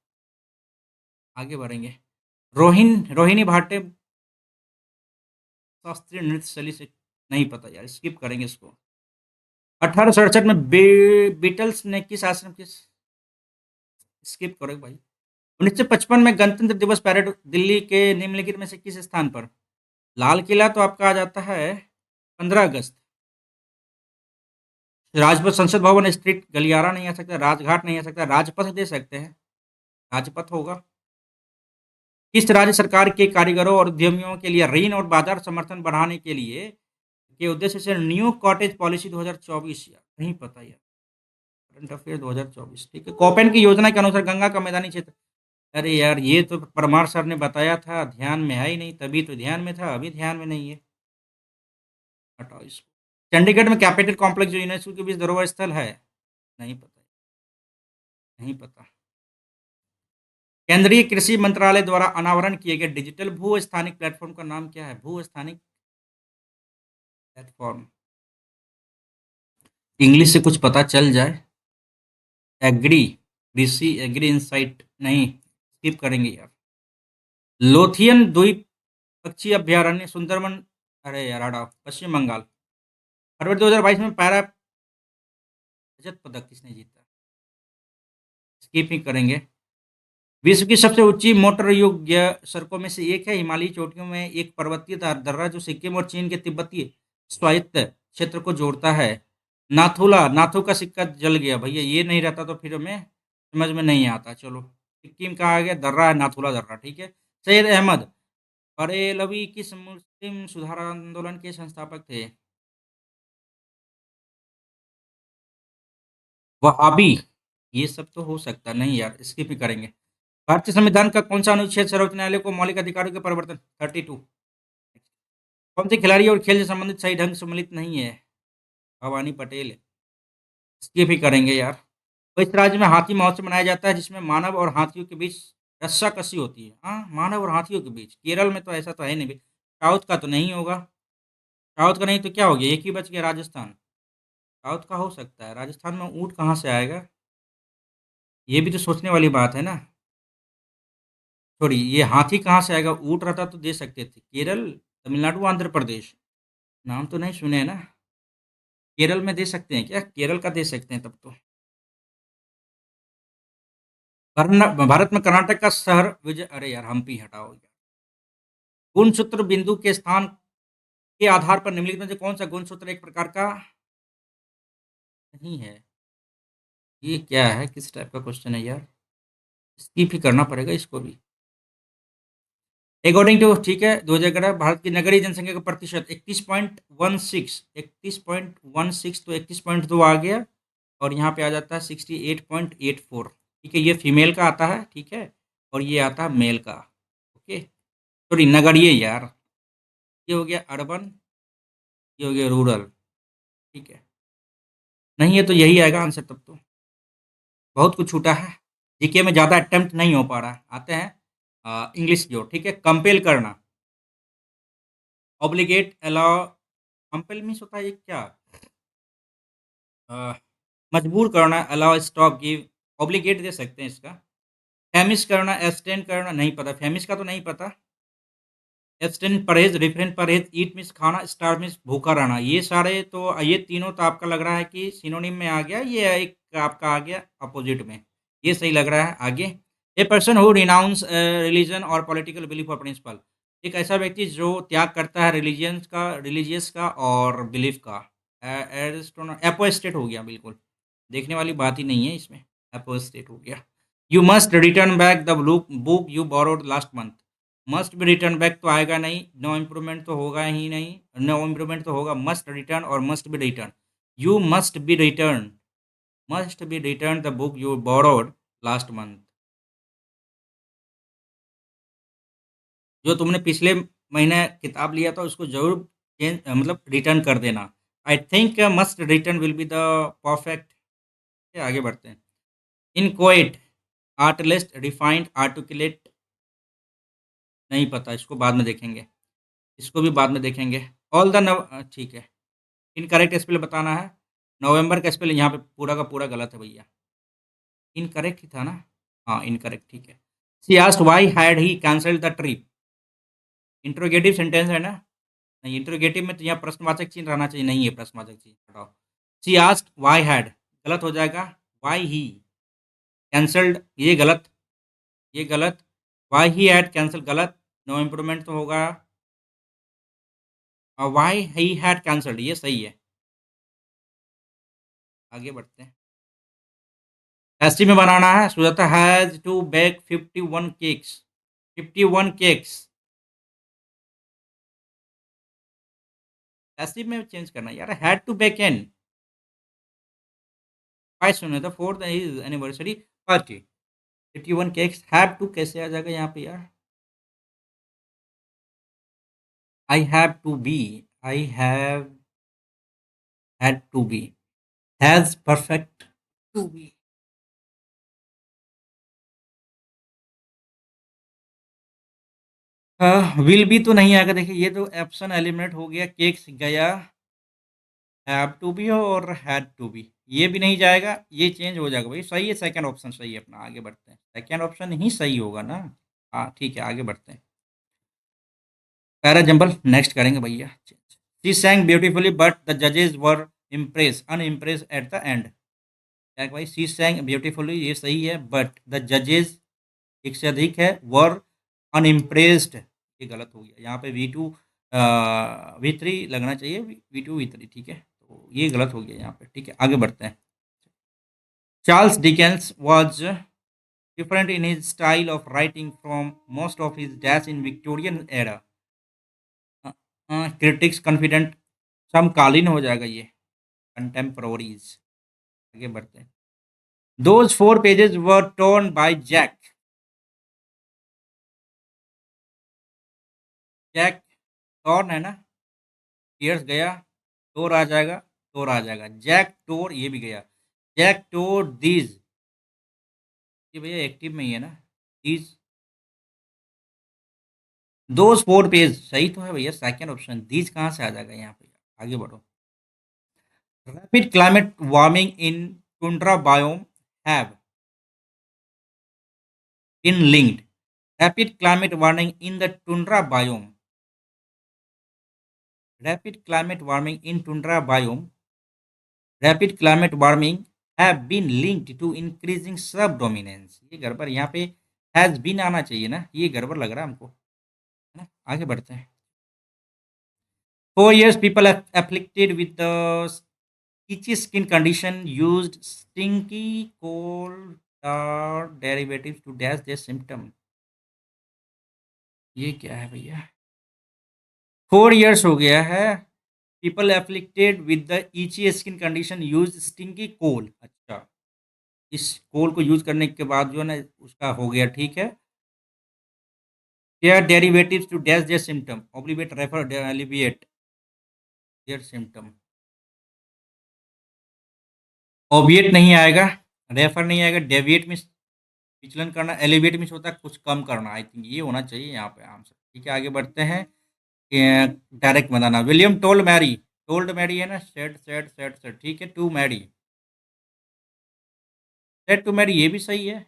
आगे बढ़ेंगे। रोहिणी भाटे शास्त्रीय नृत्य शैली से नहीं पता यार, स्किप करेंगे इसको। 1867 में बीटल्स ने किस आश्रम की स्किप करो भाई। 1955 में गणतंत्र दिवस परेड दिल्ली के निम्नलिखित में से किस स्थान पर? लाल किला तो आपका आ जाता है 15 अगस्त। राजपथ, संसद भवन, स्ट्रीट गलियारा नहीं आ सकता, राजघाट नहीं आ सकता, राजपथ दे सकते हैं, राजपथ होगा। किस राज्य सरकार के कारीगरों और उद्यमियों के लिए ऋण और बाजार समर्थन बढ़ाने के उद्देश्य से न्यू कॉटेज पॉलिसी 2024 यार नहीं पता यार। करंट अफेयर 2024 ठीक है। कोपेन की योजना के अनुसार गंगा का मैदानी क्षेत्र। अरे यार ये तो परमार सर ने बताया था, ध्यान में है ही नहीं, तभी तो ध्यान में था, अभी ध्यान में नहीं है। हटाओ इसको। चंडीगढ़ में कैपिटल कॉम्प्लेक्स जो यूनेस्को के बीच धरोहर स्थल है, नहीं पता, नहीं पता। केंद्रीय कृषि मंत्रालय द्वारा अनावरण किए गए डिजिटल भू स्थानिक प्लेटफॉर्म का नाम क्या है? भू स्थानिक प्लेटफॉर्म। इंग्लिश से कुछ पता चल जाए। एग्री, कृषि एग्री इंसाइट नहीं, स्किप करेंगे यार। लोथियन द्वीप पक्षी अभ्यारण्य सुंदरबन। अरे यार हटाओ, पश्चिम बंगाल। फरवरी 2022 में पैरा रजत पदक किसने जीता? स्किप ही करेंगे। विश्व की सबसे ऊंची मोटर योग्य सड़कों में से एक है, हिमालयी चोटियों में एक पर्वतीय दर्रा जो सिक्किम और चीन के तिब्बती स्वायत्त क्षेत्र को जोड़ता है। नाथुला, नाथू का सिक्का जल गया भैया, ये नहीं रहता तो फिर हमें समझ में नहीं आता। चलो सिक्किम का आ गया, दर्रा है नाथुला दर्रा, ठीक है। सैयद अहमद बरेलवी किस मुस्लिम सुधार आंदोलन के संस्थापक थे? वहाबी। ये सब तो हो सकता नहीं यार, स्किप ही करेंगे। भारतीय संविधान का कौन सा अनुच्छेद सर्वोच्च न्यायालय को मौलिक अधिकारों के परिवर्तन? 32। कौन से खिलाड़ी और खेल से संबंधित सही ढंग से सम्मिलित नहीं है? भवानी पटेल। स्किप ही करेंगे यार। तो इस राज्य में हाथी महोत्सव मनाया जाता है जिसमें मानव और हाथियों के बीच रस्साकसी होती है। हाँ, मानव और हाथियों के बीच। केरल में तो ऐसा तो है नहीं भाई। साउथ का तो नहीं होगा। साउथ का नहीं तो क्या हो गया, एक ही बच गया, राजस्थान। साउथ का हो सकता है, राजस्थान में ऊँट कहाँ से आएगा? ये भी तो सोचने वाली बात है ना। सॉरी, ये हाथी कहाँ से आएगा? ऊँट रहता तो दे सकते थे। केरल, तमिलनाडु, आंध्र प्रदेश। नाम तो नहीं सुने हैं ना। केरल में दे सकते हैं क्या? केरल का दे सकते हैं तब तो। भारत में कर्नाटक का शहर विजय, अरे यार हम्पी हटाओ यार। गुणसूत्र बिंदु के स्थान के आधार पर निम्नलिखित में से कौन सा गुणसूत्र एक प्रकार का नहीं है? ये क्या है, किस टाइप का क्वेश्चन है यार? स्किप ही करना पड़ेगा इसको भी। अकॉर्डिंग टू, ठीक है, 2011 भारत की नगरीय जनसंख्या का प्रतिशत 31.16, 31.16 तो 31.2 आ गया। और यहाँ पे आ जाता है 68.84। ठीक है, ये फीमेल का आता है, ठीक है। और ये आता है मेल का। ओके, सॉरी नगरीय यार। ये हो गया अर्बन, ये हो गया रूरल। ठीक है, नहीं है तो यही आएगा आंसर तब तो। बहुत कुछ छूटा है। जीके में ज़्यादा अटेम्प्ट नहीं हो पा रहा है। आते हैं इंग्लिश की ओर, ठीक है। कंपेल करना, ऑब्लिगेट, अलाउ। कंपेल मीन्स होता है ये क्या? अ, मजबूर करना, अलाउ, स्टॉप, गिव। ऑब्लिगेट दे सकते हैं इसका। फेमिस करना, एब्सटेन करना, नहीं पता, फेमिस का तो नहीं पता। एब्सटेन परहेज, रिफ्रेन परहेज, ईट मीन्स खाना, स्टार मीन्स भूखा रहना। ये सारे तो, ये तीनों तो आपका लग रहा है कि सिनोनिम में आ गया, ये एक आपका आ गया अपोजिट में। ये सही लग रहा है। आगे, a person who renounce religion और पॉलिटिकल बिलीफ और प्रिंसिपल। एक ऐसा व्यक्ति जो त्याग करता है रिलीजियस का और बिलीफ का। एपोस्टेट हो गया बिल्कुल, देखने वाली बात ही नहीं है इसमें। एपोस्टेट हो गया। You must return back the book you borrowed last month. Must भी रिटर्न बैक तो आएगा नहीं, नो इम्प्रूवमेंट तो होगा ही नहीं। नो इम्प्रूवमेंट तो होगा मस्ट रिटर्न और must be return. You must be return the book you borrowed last month. जो तुमने पिछले महीने किताब लिया था उसको जरूर चेंज, मतलब रिटर्न कर देना। I think must return will be the perfect. आगे बढ़ते हैं। इन कोइट, आर्टलिस्ट, रिफाइंड, आर्टिकुलेट, नहीं पता, इसको बाद में देखेंगे। इसको भी बाद में देखेंगे। ऑल द ठीक है। इनकरेक्ट स्पेल बताना है। नवंबर का स्पेल यहाँ पे पूरा का पूरा गलत है भैया। इनकरेक्ट ही था ना? हाँ, इनकरेक्ट ठीक है। She asked why had he cancelled the trip. Interrogative sentence है ना? नहीं, इंट्रोगेटिव में तो यहाँ प्रश्नवाचक चिन्ह रहना चाहिए, नहीं है प्रश्नवाचक चिन्ह, हटाओ। शी आस्क्ड व्हाई हैड गलत हो जाएगा। व्हाई ही कैंसल्ड ये गलत, ये गलत। व्हाई ही हैड कैंसल गलत। नो इम्प्रूवमेंट तो होगा। व्हाई ही हैड कैंसल्ड ये सही है। आगे बढ़ते हैं। एसटी में बनाना है। Sujata has to bake 51 cakes. 51 cakes ST में चेंज करना है यार। हैड टू बेक एन 5 सुने तो for the his anniversary party. 51 cakes have to कैसे आ जाएगा यहाँ पे यार? I have to be, I have had to be, has perfect to be. Will be तो नहीं आएगा। देखिए ये तो ऑप्शन एलिमिनेट हो गया। केक्स गया, हैव टू बी और हैड टू बी ये भी नहीं जाएगा, ये चेंज हो जाएगा भाई। सही है, सेकंड ऑप्शन सही है अपना। आगे बढ़ते हैं। सेकंड ऑप्शन ही सही होगा ना? हाँ ठीक है, आगे बढ़ते हैं। पैरा जंबल नेक्स्ट करेंगे भैया। शी सैंग ब्यूटीफुली बट द जजेस वर इम्प्रेस अनइम्प्रेस एट द एंड। क्या भाई? शी सैंग ब्यूटीफुली ये सही है, बट द जजेस एक से अधिक है, वर अनइम्प्रेस्ड ये गलत हो गया। यहाँ पे V2 V3 लगना चाहिए, V2 V3 ठीक है, तो ये गलत हो गया यहाँ पे। ठीक है, आगे बढ़ते हैं। Charles Dickens was different in his style of writing from most of his dash in Victorian era. Critics confident समकालीन हो जाएगा ये। कंटेम्प्रोरीज आगे बढ़ते हैं। Those 4 pages were torn by Jack. Jack torn है ना? टीयर्स गया, टोर आ जाएगा, टोर आ जाएगा। जैक टोर ये भी गया। जैक टोर दीज ये भैया एक्टिव में ही है ना? दीज दोज 4 पेज सही तो है भैया। सेकंड ऑप्शन दीज कहाँ से आ जाएगा यहाँ पे? आगे बढ़ो। Rapid climate warming in tundra biome have been linked. Rapid climate warming in the tundra biome. Rapid climate warming in tundra biome. Rapid climate warming have been linked to increasing subdominance. ये गड़बड़ यहाँ पे has been आना चाहिए ना? ये गड़बड़ लग रहा है हमको, है ना? आगे बढ़ते हैं। 4 years people afflicted with the itchy skin condition used stinky cold derivatives to dash their symptom. ये क्या है भैया? 4 years हो गया है। पीपल एफ्लिक्टेड विद द ईची स्किन कंडीशन यूज स्टिंकी कोल। अच्छा, इस कोल को यूज करने के बाद जो है ना उसका हो गया। ठीक है। Their derivatives to dash their symptom obviate refer alleviate their symptom. Obviate नहीं आएगा, रेफर नहीं आएगा। डेविएट में विचलन करना, एलिवेट में होता है कुछ कम करना। आई थिंक ये होना चाहिए यहाँ पे आंसर। ठीक है, आगे बढ़ते हैं। डायरेक्ट बनाना। विलियम टोल्ड मैरी है ना? सेड सेड सेड सेड ठीक है। To Mary, said to Mary ये भी सही है।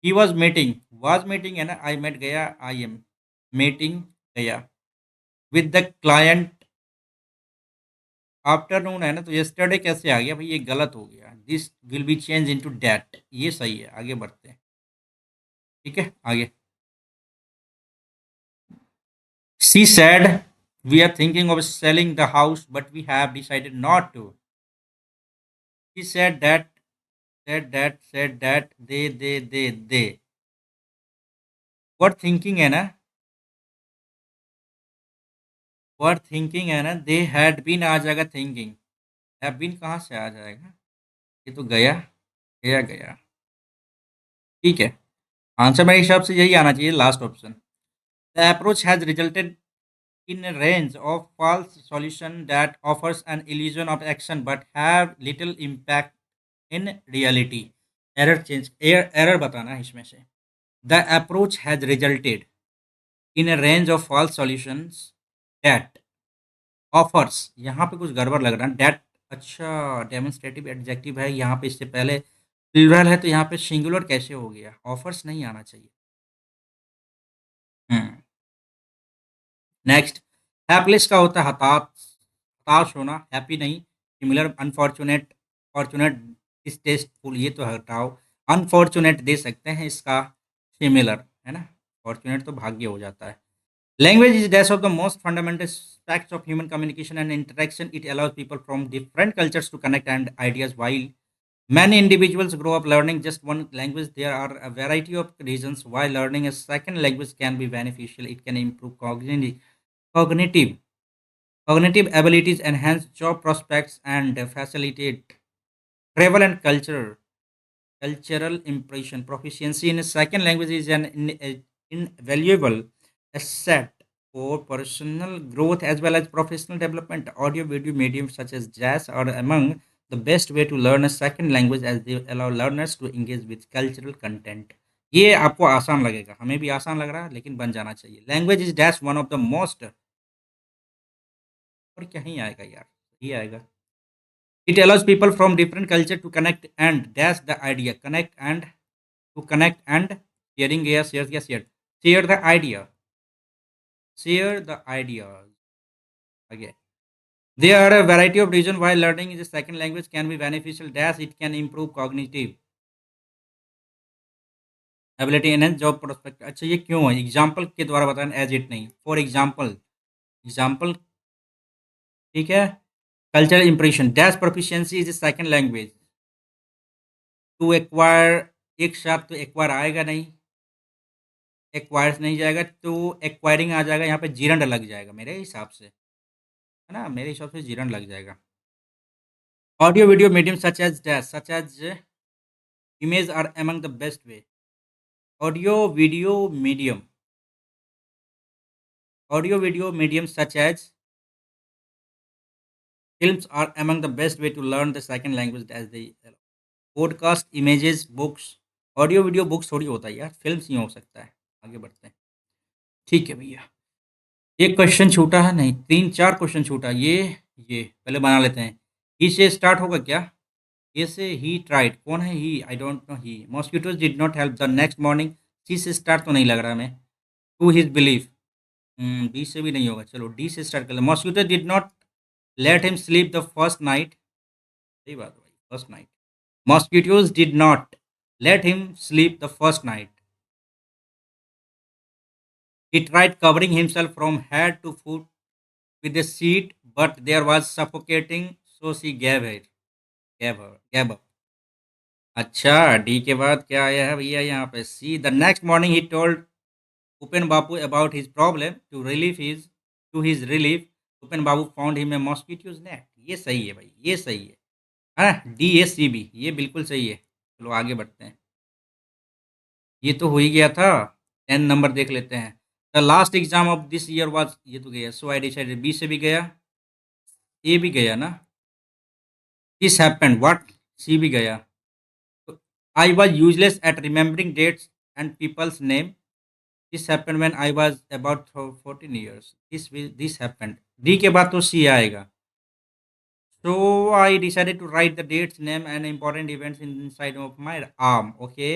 ही वाज मीटिंग है ना? आई मेट गया, आई एम मीटिंग गया विद द क्लाइंट आफ्टरनून है ना? तो यस्टरडे कैसे आ गया भाई? ये गलत हो गया। This will be change into that ये सही है। आगे बढ़ते हैं। ठीक है, आगे। C said we are thinking of selling the house but we have decided not to. C said that said that they were thinking है ना? वर्ड थिंकिंग है ना? दे हैड बीन आ जाएगा। थिंकिंग हैव बीन कहाँ से आ जाएगा? ये तो गया गया गया। ठीक है, आंसर मेरे हिसाब से यही आना चाहिए, last option. The approach has resulted in a range of false solution that offers an illusion of action but have little impact in reality. Error बताना है इसमें से। The approach has resulted in a range of false solutions that offers, यहाँ पे कुछ गड़बड़ लग रहा है। डेट, अच्छा डेमोन्स्ट्रेटिव एडजेक्टिव है, यहाँ पे इससे पहले प्लूरल है तो यहाँ पे सिंगुलर कैसे हो गया? ऑफर्स नहीं आना चाहिए। हुँ। नेक्स्ट, हैपलेस का होता है हताश होना, हैप्पी नहीं। सिमिलर, अनफॉर्च्यूनेट, फॉर्च्यूनेट, डिसटेस्टफुल, ये तो हटाओ। अनफॉर्च्यूनेट दे सकते हैं इसका सिमिलर, है ना? फॉर्च्यूनेट तो भाग्य हो जाता है। Language is that of the most fundamental aspects of human communication and interaction. It allows people from different cultures to connect and ideas. While many individuals grow up learning just one language, there are a variety of reasons why learning a second language can be beneficial. It can improve cognitive cognitive abilities, enhance job prospects, and facilitate travel and cultural impression. Proficiency in a second language is an invaluable asset for personal growth as well as professional development. Audio video mediums such as jazz are among the best way to learn a second language as they allow learners to engage with cultural content. ये आपको आसान लगेगा, हमें भी आसान लग रहा है लेकिन बन जाना चाहिए। Language is dash one of the most, और क्या ही आएगा यार, ही आएगा। It allows people from different culture to connect, and that's the idea. Connect and sharing, yes, yes, yes, yes. Share the idea. Share the idea. Again. There are a variety of reasons why learning is a second language can be beneficial. Dash, it can improve cognitive ability and job prospect. अच्छा ये क्यों है? एग्जाम्पल के द्वारा बताना, एज इट नहीं। फॉर एग्जाम्पल, एग्जाम्पल, ठीक है। Cultural impression, dash proficiency is second language to acquire. एक साथ तो एक्वायर आएगा नहीं, एक्वायर्स नहीं जाएगा तो एक्वायरिंग आ जाएगा, यहाँ पे जीरंड लग जाएगा मेरे हिसाब से, है ना? मेरे हिसाब से जीरंड लग जाएगा। Audio video medium such as image are among the best way. Audio video medium, audio video medium such as films are among the best way to learn the second language as they podcast, images, books. Audio video books थोड़ी होता है यार, फिल्म्स ही हो सकता है। आगे बढ़ते हैं, ठीक है भैया। एक क्वेश्चन छूटा है, नहीं 3-4 क्वेश्चन छूटा। ये पहले बना लेते हैं। ही से स्टार्ट होगा क्या? ए से ही ट्राइड, कौन है he? I don't know he. Mosquitoes did not help the next morning. C से स्टार्ट तो नहीं लग रहा हमें। टू हिज बिलीफ, बी से भी नहीं होगा। चलो डी से स्टार्ट कर ले। Mosquito did not let him sleep the first night, सही बात है भाई, first night. Mosquitoes did not let him sleep the first night. He tried covering himself from head to foot with a sheet, but there was suffocating, so she gave up. अच्छा, डी के बाद क्या आया है भैया यहाँ पे? C, the next morning he told Upen Babu about his problem to his relief Upen Babu found him a mosquitoes net. ये सही है भाई, ये सही है। डी ए सी बी, ये बिल्कुल सही है। चलो आगे बढ़ते हैं। ये तो हो ही गया था। 10 नंबर देख लेते हैं। The last exam of this year was, ये तो गया। सो आई डिसाइडेड, बी से भी गया, ए भी गया ना। दिस हैपेंड व्हाट, सी भी गया। I was useless at remembering dates and peoples name. This happened when I was about 14 years. This happened, D के बाद तो सी आएगा। So I decided to write the dates name and important events inside of my arm. Okay,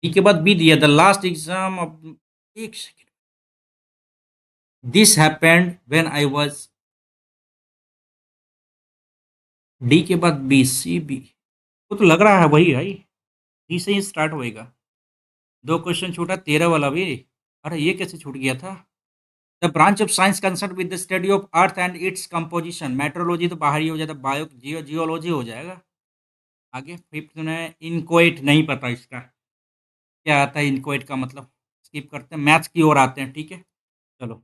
D के बाद बी दिया, द लास्ट एग्जाम ऑफ, एक second, this happened when I was, D के बाद बी, सी बी, वो तो लग रहा है वही भाई, डी से ही स्टार्ट होएगा। 2 क्वेश्चन छूटा, 13 वाला भी। अरे! ये कैसे छूट गया था? The branch of science concerned with the study of earth and its composition. Metrology तो बाहर ही हो जाता, जियोलॉजी हो जाएगा। आगे 5th में इनकोइट नहीं पता इसका, क्या आता है इनकोइट का मतलब? स्किप करते हैं, मैथ्स की ओर आते हैं, ठीक है? चलो।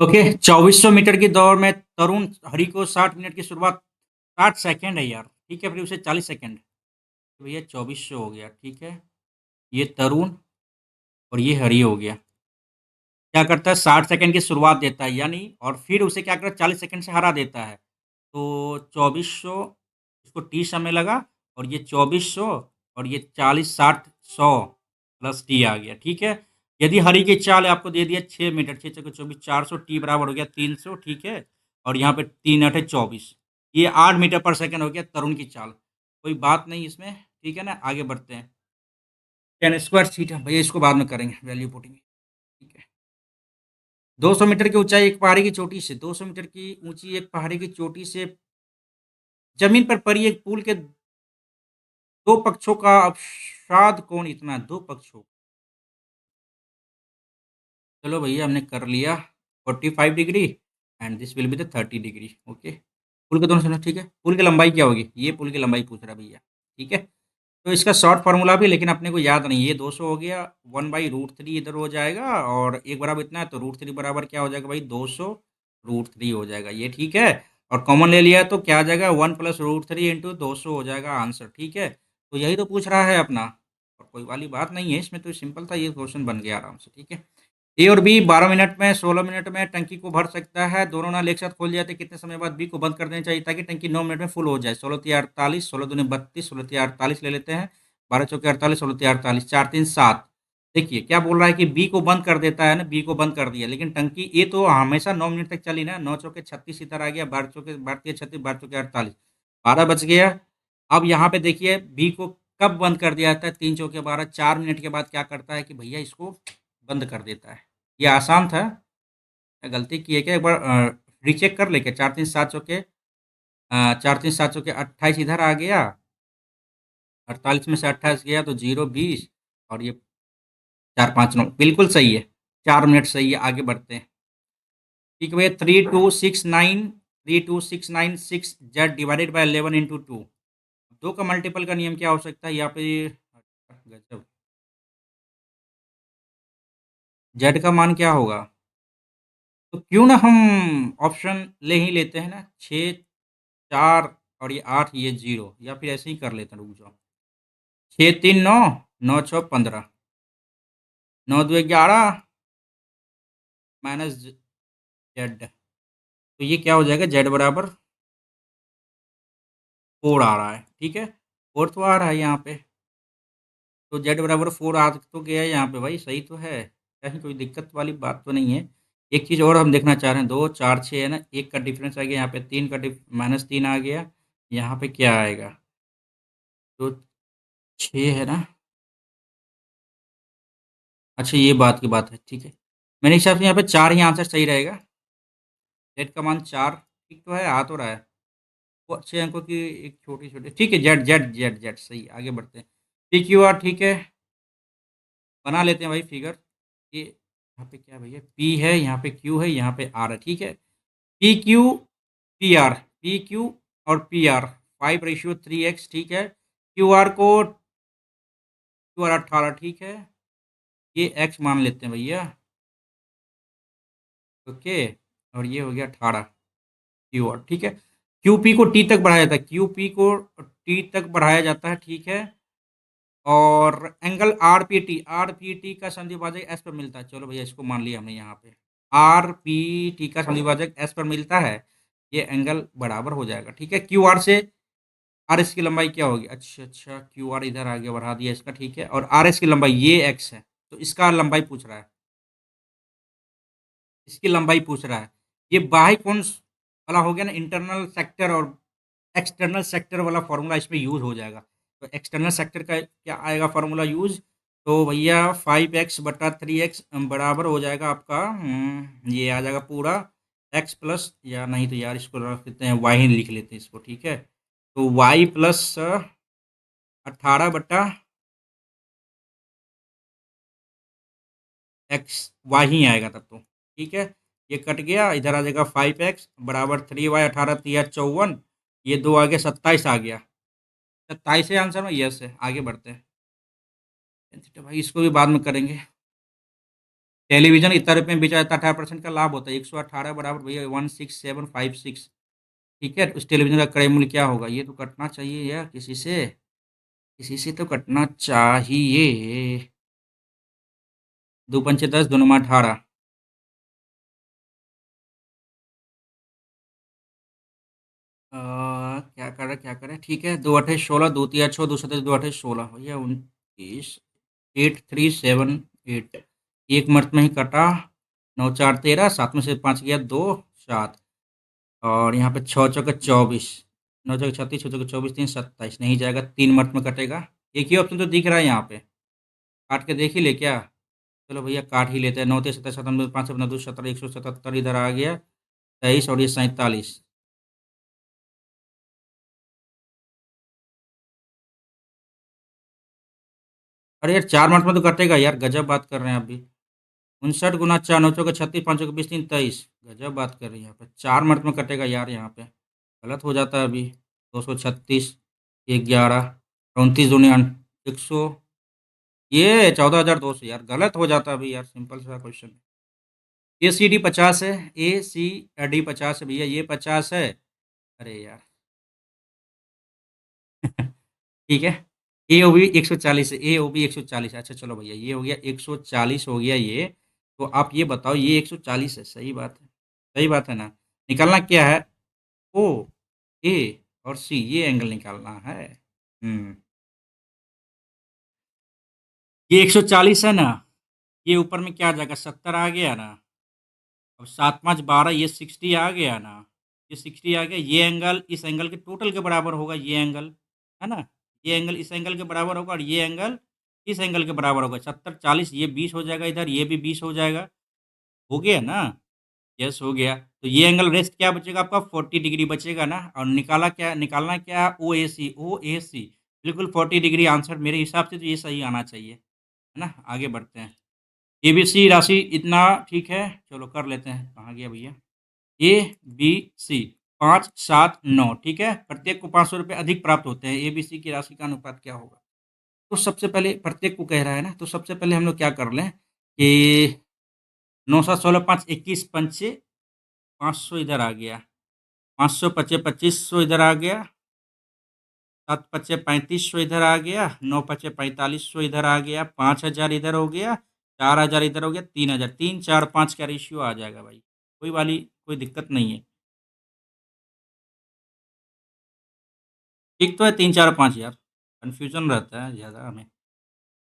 ओके, 2400 मीटर की दौड़ में तरुण हरि को 60 मिनट की शुरुआत, 60 सेकंड है यार, ठीक है? फिर उसे 40 सेकंड। तो भैया 2400 हो गया, ठीक है? ये तरुण और ये हरि हो गया। क्या करता है, 60 सेकंड की शुरुआत देता है यानी, और फिर उसे क्या करता है, 40 सेकंड से हरा देता है। तो 2400, इसको टी समय लगा, और ये 2400 और ये 40, 60, 100 प्लस टी आ गया, ठीक है। यदि हरी की चाल आपको दे दिया 6 मीटर, 6 × 24, 400 टी बराबर हो गया 300, ठीक है। और यहाँ पे 3 × 8 = 24, ये 8 मीटर पर सेकंड हो गया तरुण की चाल। कोई बात नहीं इसमें, ठीक है ना। आगे बढ़ते हैं। टेन स्क्वायर थीटा, भैया इसको बाद में करेंगे, वैल्यू पुटिंग, ठीक है। 200 मीटर की ऊंचाई एक पहाड़ी की चोटी से, 200 मीटर की ऊंची एक पहाड़ी की चोटी से जमीन पर पड़ी एक पुल के दो पक्षों का अवसाद कोण इतना, दो पक्षों। चलो भैया हमने कर लिया 45 degree, and this will be the 30 degree, okay. पुल के दोनों साइड, ठीक है। पुल की लंबाई क्या होगी, ये पुल की लंबाई पूछ रहा है भैया, ठीक है। तो इसका शॉर्ट फार्मूला भी लेकिन अपने को याद नहीं, ये 200 हो गया, 1/√3 इधर हो जाएगा, और एक बराबर इतना है तो √3 बराबर क्या हो जाएगा भाई, 200√3 हो जाएगा, ये ठीक है। और कॉमन ले लिया तो क्या आ जाएगा, 1 + √3 × 200 हो जाएगा आंसर, ठीक है। तो यही तो पूछ रहा है अपना, और कोई वाली बात नहीं है इसमें, तो सिंपल था, ये क्वेश्चन बन गया आराम से, ठीक है। ए और बी 12 मिनट में 16 मिनट में टंकी को भर सकता है, दोनों नल एक साथ खोल जाते, कितने समय बाद बी को बंद कर देना चाहिए ताकि टंकी 9 मिनट में फुल हो जाए। 16×3 = 48, 16×2 = 32, 16×3 = 48 ले लेते हैं, 12×4 = 48, 16×3 = 48, 4×3 = 7। देखिए क्या बोल रहा है कि बी को बंद कर देता है ना, बी को बंद कर दिया, लेकिन टंकी ए तो हमेशा 9 मिनट तक चली ना, 9×4 = 36 इधर आ गया, 12×3 = 36, 12×4 = 48, 12 बच गया। अब यहाँ पे देखिए बी को कब बंद कर दिया जाता है, 3×4 = 12, 4 मिनट के बाद क्या करता है कि भैया इसको बंद कर देता है। ये आसान था, क्या गलती की है क्या, एक बार रीचेक कर ले क्या। 4×3 = 7, 4×3 = 7, 28 इधर आ गया, 48 में से 28 गया तो 0, 20, और ये 4×5 = 9, बिल्कुल सही है, 4 मिनट सही है। आगे बढ़ते हैं, ठीक है भैया। 3269 दो का मल्टीपल का नियम क्या हो सकता है यहाँ पे, गजब। जेड का मान क्या होगा, तो क्यों ना हम ऑप्शन ले ही लेते हैं ना, 6, 4 और ये 8, ये 0, या फिर ऐसे ही कर लेते हैं, रुक जाओ। 6×3 = 9, 9×6 = 15, 9×2 = 11 माइनस जेड, तो ये क्या हो जाएगा, जेड बराबर 4 आ रहा है, ठीक है। 4 तो आ रहा है यहाँ पे, तो जेड बराबर 4 आ तो गया है यहाँ पे भाई, सही तो है, कहीं कोई दिक्कत वाली बात तो नहीं है। एक चीज़ और हम देखना चाह रहे हैं, 2, 4, 6 है ना, एक का डिफरेंस आ गया यहाँ पे, 3 का -3 आ गया, यहाँ पे क्या आएगा, तो 6 है ना। अच्छा ये बात की बात है, ठीक है। मेरे हिसाब से यहाँ पे 4 ही आंसर सही रहेगा, जेड का मान 4, ठीक तो है, आ तो रहा है। वो अच्छे अंकों की एक छोटी-छोटी, ठीक है, जेड जेड जेड जेड सही। आगे बढ़ते हैं। PQR, ठीक है, बना लेते हैं भाई फिगर। ये यहाँ पे क्या भैया, P है, यहाँ पे Q है, यहाँ पे R है, ठीक है। PQ, PR, PQ और PR 5:3x, ठीक है। QR को QR 18, ठीक है। ये x मान लेते हैं भैया, ओके। और ये हो गया 18 क्यू आर, ठीक है। QP को T तक बढ़ाया जाता है, QP को T तक बढ़ाया जाता है, ठीक है। और एंगल RPT का संधिभाजक S पर मिलता है, चलो भैया इसको मान लिया हमने यहाँ पे। RPT का संधिभाजक S पर मिलता है, ये एंगल बराबर हो जाएगा, ठीक है। QR से RS की लंबाई क्या होगी, अच्छा QR इधर आगे बढ़ा दिया इसका, ठीक है। और RS की लंबाई ये X है, तो इसका लंबाई पूछ रहा है, इसकी लंबाई पूछ रहा है। ये बाह्य कोण वाला हो गया ना, इंटरनल सेक्टर और एक्सटर्नल सेक्टर वाला फार्मूला इसमें यूज़ हो जाएगा। तो एक्सटर्नल सेक्टर का क्या आएगा फार्मूला यूज़, तो भैया 5x/3x बराबर हो जाएगा आपका, ये आ जाएगा पूरा x प्लस, या नहीं तो यार इसको रख देते हैं, y ही लिख लेते हैं इसको, ठीक है। तो y प्लस 18/x, y ही आएगा तब तो, ठीक है। ये कट गया, इधर आ जाएगा 5x बराबर 3y, 18×3 = 54, ये 2 आ गया, 27 आ गया, 27 है आंसर में, यस है। आगे बढ़ते हैं। तो भाई इसको भी बाद में करेंगे। टेलीविजन इतना रुपये में बेचा जाता है, 18% का लाभ होता है, 118 बराबर भैया 16756, ठीक है। उस टेलीविजन का क्रय मूल्य क्या होगा, ये तो कटना चाहिए यार, किसी से तो कटना चाहिए। 2×5 = 10, 2×9 = 18, क्या करें, ठीक है, 2 8 16, 2 3 8 16, 2 7 2 8 16, भैया 29, 8 3 7 8, एक मर्त में ही कटा, 9 4 13, 7 में से 5 गया 2 7, और यहाँ पे 6 चौके 24, 9 चौके 36, 6 चौके 24, 3 27, नहीं जाएगा, 3 मर्त में कटेगा, एक ही ऑप्शन तो दिख रहा है यहाँ पे, काट के देख ही ले क्या? चलो भैया काट ही लेते हैं, 9 3 7 7 5 7 2 17, 177 इधर आ गया, 23 और ये 47। अरे यार 4 मिनट में तो कटेगा यार, गजब बात कर रहे हैं आप भी। 59 गुना 4, 9 चौके 36, 5 चौके 20, 3 23, गजब बात कर रही है यहाँ पे, 4 मिनट में कटेगा यार यहाँ पे, गलत हो जाता है अभी। 236, 11, 29 दूनी 100, ये 14,200 यार, गलत हो जाता है अभी यार, सिंपल सा क्वेश्चन। ए सी डी 50 है, ए सी डी 50 है भैया, ये 50 है। अरे यार ठीक है, ए ओ बी 140 है, ए ओ बी 140 है, अच्छा चलो भैया ये हो गया 140 हो गया ये। तो आप ये बताओ, ये 140 है, सही बात है, सही बात है ना? निकालना क्या है? ओ, ए और सी, ये एंगल निकालना है। ये 140 है ना, ये ऊपर में क्या आ जाएगा, 70 आ गया ना, अब 7 5 12, ये 60 आ गया ना, ये 60 आ गया, ये एंगल इस एंगल के टोटल के बराबर होगा, ये एंगल है ना, ये एंगल इस एंगल के बराबर होगा, और ये एंगल इस एंगल के बराबर होगा, 70 40, ये 20 हो जाएगा, इधर ये भी 20 हो जाएगा, हो गया ना? यस हो गया, तो ये एंगल रेस्ट क्या बचेगा आपका, 40 डिग्री बचेगा ना, और निकालना क्या, ओ ए सी, ओ ए सी, बिल्कुल 40 डिग्री आंसर, मेरे हिसाब से तो ये सही आना चाहिए, है ना? आगे बढ़ते हैं। एबीसी राशि इतना ठीक है, चलो कर लेते हैं, कहाँ गया भैया, ए बी सी 5 7 9, ठीक है, प्रत्येक को 500 रुपये अधिक प्राप्त होते हैं, ए बी सी की राशि का अनुपात क्या होगा? तो सबसे पहले प्रत्येक को कह रहा है ना, तो सबसे पहले हम लोग क्या कर लें कि 9 7 16 5 21 पंचे 500 इधर आ गया, 500 पचे 2500 इधर आ गया, 7 पचे 3500 इधर आ गया, 9 पचे 4500 इधर आ गया, 5000 इधर हो गया, 4000 इधर हो गया, 3000, 3 4 5 का रेशियो आ जाएगा भाई, कोई दिक्कत नहीं है। ठीक तो है 3 4 5 यार, कन्फ्यूजन रहता है ज़्यादा हमें।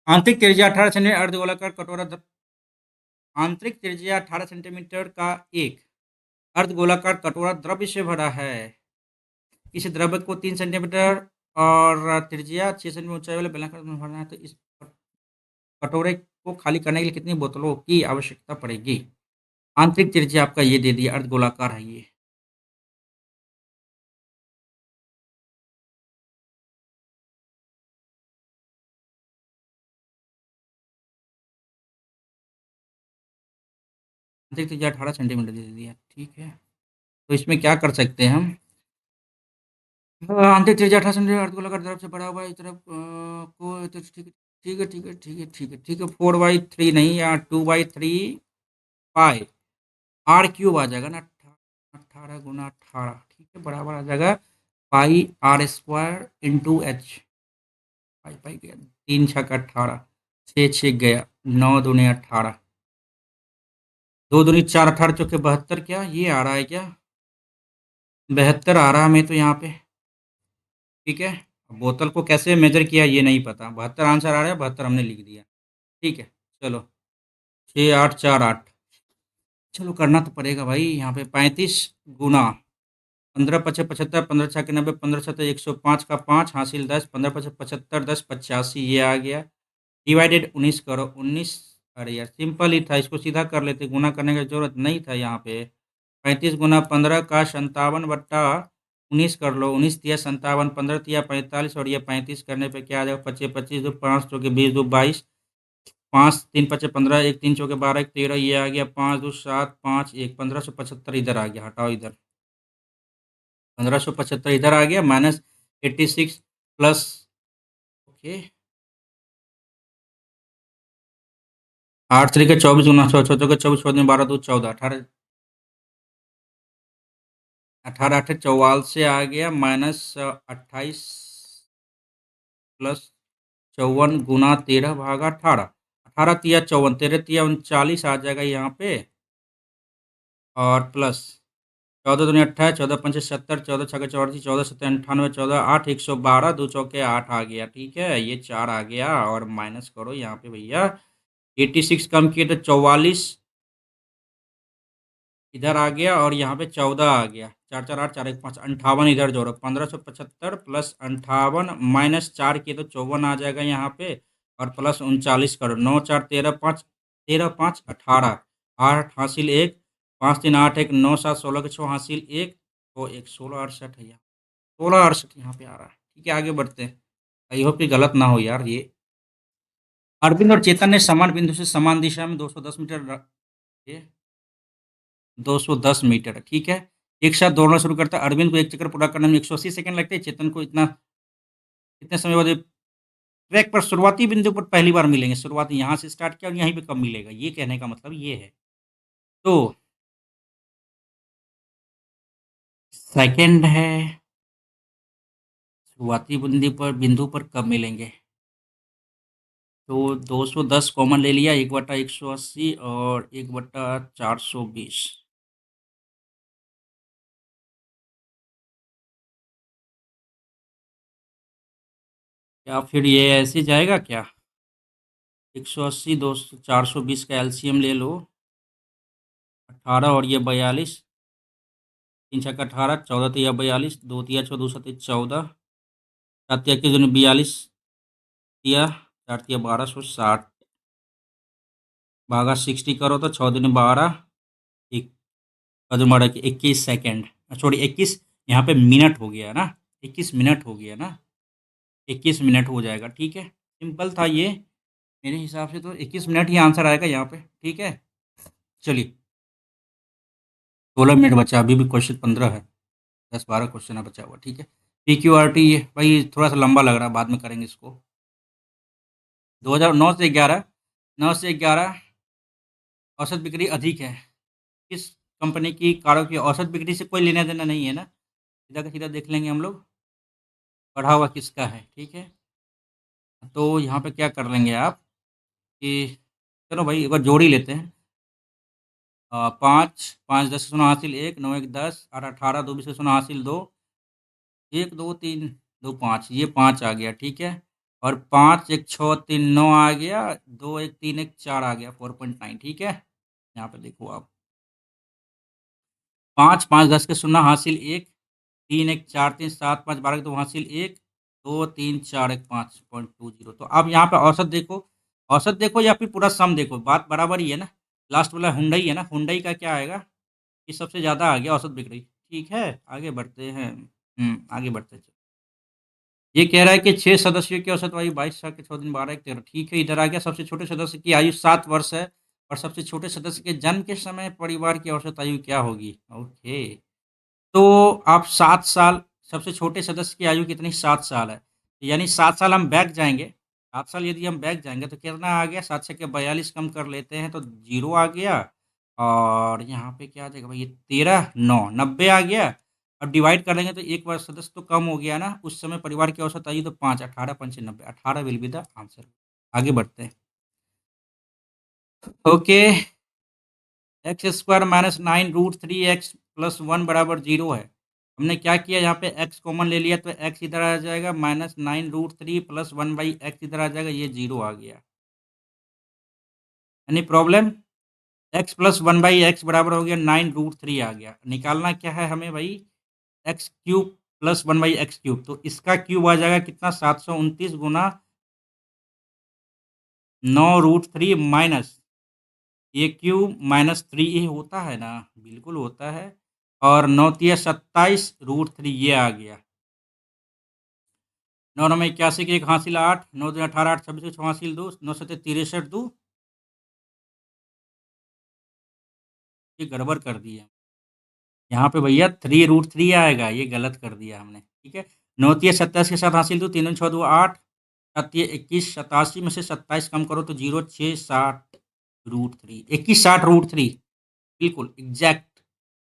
आंतरिक त्रिज्या 18 सेंटीमीटर अर्धगोलाकार कटोरा आंतरिक त्रिज्या 18 सेंटीमीटर का एक अर्धगोलाकार कटोरा द्रव्य से भरा है। इस द्रव्य को 3 सेंटीमीटर और त्रिज्या 6 सेंटीमीटर ऊंचाई वाले बेलनाकार में भरना है, तो इस कटोरे को खाली करने के लिए कितनी बोतलों की आवश्यकता पड़ेगी? आंतरिक त्रिज्या आपका ये दे दिया, अर्धगोलाकार है ये। आंतरिक त्रिज्या 18 सेंटीमीटर दे दिया, ठीक है, तो इसमें क्या कर सकते हैं हम? आंतरिक त्रिज्या 18 सेंटीमीटर अर्धगोलाकार द्रव से बड़ा हुआ इस तरफ को, तो ठीक है 4/3 नहीं, या 2/3 पाई आर क्यूब आ जाएगा ना, 18 गुना 18, ठीक है, बराबर आ जाएगा पाई आर स्क्वायर इंटू एच, पाई पाई गया, 3 6 18, 6 6 गया, 9 दूनी 18, 2 दूनी 4, 18 चौके 72, क्या ये आ रहा है क्या? 72 आ रहा है हमें तो यहाँ पे, ठीक है, अब बोतल को कैसे मेजर किया ये नहीं पता, 72 आंसर आ रहा है, 72 हमने लिख दिया, ठीक है, चलो 6 8 4 8, चलो करना तो पड़ेगा भाई, यहाँ पे 35 गुना 15 पचे 75, 15 6 90, 15 7 105 का 5 हासिल 10, 15 पचे 75, 10 85, ये आ गया, डिवाइडेड 19 करो 19, अरे यार सिंपल ही था, इसको सीधा कर लेते, गुना करने की जरूरत नहीं था यहाँ पे। 35 गुना 15 का 57/19 कर लो, 19 तिया 57, 15 तिया 45, और ये 35 करने पे क्या आ जाएगा, पचे 25, दो 5 चौके 20, दो 22, 5 3 पचे 15, एक 3 चौके 12, एक 13, ये आ गया, 5 2 7 5 1, 1575 इधर आ गया, हटाओ इधर, 1575 इधर आ गया, -86 प्लस, ओके, 8 3 के 24 गुना 6 6 के 24, 14 12 2 14, 18 18 से आ गया, -28 +54 गुना 13/18, 18 तिया 54, 13 तिया 39 आ जाएगा यहाँ पे, और प्लस 14 दूनी 28, 14 पंचे 70, 14 छक्के 84, 14 सत्ते 98, 14 8 112, 2 चौके 8 आ गया। ठीक है, ये 4 आ गया और माइनस करो यहाँ पे भैया 86 कम किए तो 44 इधर आ गया और यहाँ पे 14 आ गया। 4 4 8 4 1 5 58 इधर जोड़ो 1575 प्लस 58 माइनस 4 किए तो 54 आ जाएगा यहाँ पे और प्लस 39 करो 9 4 13 5 18 8 हासिल 1 5 3 8 1 9 7 16 के 6 हासिल 1 तो 1 16 68 है यहाँ 16 68 यहाँ पे आ रहा है। ठीक है, आगे बढ़ते हैं। आई होप कि गलत ना हो यार ये। अरविंद और चेतन ने समान बिंदु से समान दिशा में 210 मीटर 210 मीटर, ठीक है। एक साथ दौड़ना शुरू करता है। अरविंद को एक चक्कर पूरा करने में 180 सेकंड लगते हैं। चेतन को इतना कितने समय बाद ट्रैक पर शुरुआती बिंदु पर पहली बार मिलेंगे। शुरुआती यहाँ से स्टार्ट किया और यहीं पे कब मिलेगा, ये कहने का मतलब ये है। तो सेकंड है शुरुआती बिंदु पर कब मिलेंगे। तो 210 कॉमन ले लिया 1/180 और 1/420। क्या फिर ये ऐसे जाएगा क्या? 180 420 का एलसीएम ले लो 18 और ये 42 तीन छक्का 18 14 तिया 42 2 तिया 14 2 14 सात तिया 21 42 तिया 4 तिया 1260 भागा 60 करो तो 6 दूनी 12 एक कदम बढ़ा के 21 सेकेंड सॉरी 21 यहाँ पे मिनट हो गया ना 21 मिनट हो गया ना 21 मिनट हो जाएगा। ठीक है, सिंपल था ये। मेरे हिसाब से तो 21 मिनट ही आंसर आएगा यहाँ पे। ठीक है, चलिए 16 मिनट बचा, अभी भी क्वेश्चन 15 है। 10 12 क्वेश्चन है बचा हुआ। ठीक है, पी क्यू आर टी ये भाई थोड़ा सा लंबा लग रहा है, बाद में करेंगे इसको। 2009 से 11 9 से 11 औसत बिक्री अधिक है। किस कंपनी की कारों की औसत बिक्री से कोई लेना देना नहीं है ना, सीधा का सीधा देख लेंगे हम लोग। बढ़ा हुआ किसका है। ठीक है, तो यहाँ पे क्या कर लेंगे आप कि चलो भाई एक बार जोड़ ही लेते हैं। 5 5 10 से 16 हासिल 1 9 1 10 8 18 2 20 से 16 हासिल 2 1 2 3 2 5 ये 5 आ गया। ठीक है, और 5 1 6 3 9 आ गया 2 1 3 1 4 आ गया 4.9। ठीक है, यहाँ पे देखो आप 5 5 10 के 0 हासिल 1 3 1 4 3 7 5 12 के 2 हासिल 1 2 3 4 1 5.20। तो अब यहाँ पे औसत देखो, औसत देखो या फिर पूरा सम देखो, बात बराबर ही है ना। लास्ट वाला हुंडई है ना, हुंडई का क्या आएगा कि सबसे ज़्यादा आ गया औसत बिक्री। ठीक है, आगे बढ़ते हैं। आगे बढ़ते हैं। ये कह रहा है कि 6 सदस्यों की औसत आयु 22 साल के 6 दिन 12 एक 13। ठीक है, इधर आ गया। सबसे छोटे सदस्य की आयु 7 वर्ष है और सबसे छोटे सदस्य के जन्म के समय परिवार की औसत आयु क्या होगी। ओके, तो आप 7 साल, सबसे छोटे सदस्य की आयु कितनी 7 साल है, यानी 7 साल हम बैक जाएंगे। 7 साल यदि हम बैक जाएंगे तो कितना आ गया, 7 से 42 कम कर लेते हैं तो 0 आ गया। और यहाँ पे क्या आ जाएगा भाई, ये 13 9 90 आ गया। अब डिवाइड कर लेंगे तो एक वर्ष सदस्य तो कम हो गया ना, उस समय परिवार की औसत आयु तो 5 18 5 90 18 विल बी द आंसर। आगे बढ़ते हैं। Okay, x square minus 9√3x plus 1 बराबर 0 है। हमने क्या किया, यहाँ पे x कॉमन ले लिया तो x इधर आ जाएगा, -9√3 प्लस 1/x इधर आ जाएगा, ये 0 आ गया। Any problem? x plus 1/x बराबर हो गया 9√3 आ गया। निकालना क्या है हमें भाई, x cube plus 1/x cube, तो इसका क्यूब आ जाएगा कितना, 729 गुना 9√3 माइनस ये क्यूब -3 ये होता है ना, बिल्कुल होता है। और 9 तिया 27√3 ये आ गया। 9 9 में 81 के 1 हासिल 8 9 2 18 8 26 के 6 हासिल 2 9 7 63 2 ये गड़बड़ कर दिया यहाँ पे भैया 3√3 आएगा, ये गलत कर दिया हमने। ठीक है, 9 तिया 27 के साथ हासिल 2 3 6 2 8 7 तिया 21 87 में से 27 कम करो तो 0 6 60√3 21 60√3 बिल्कुल एग्जैक्ट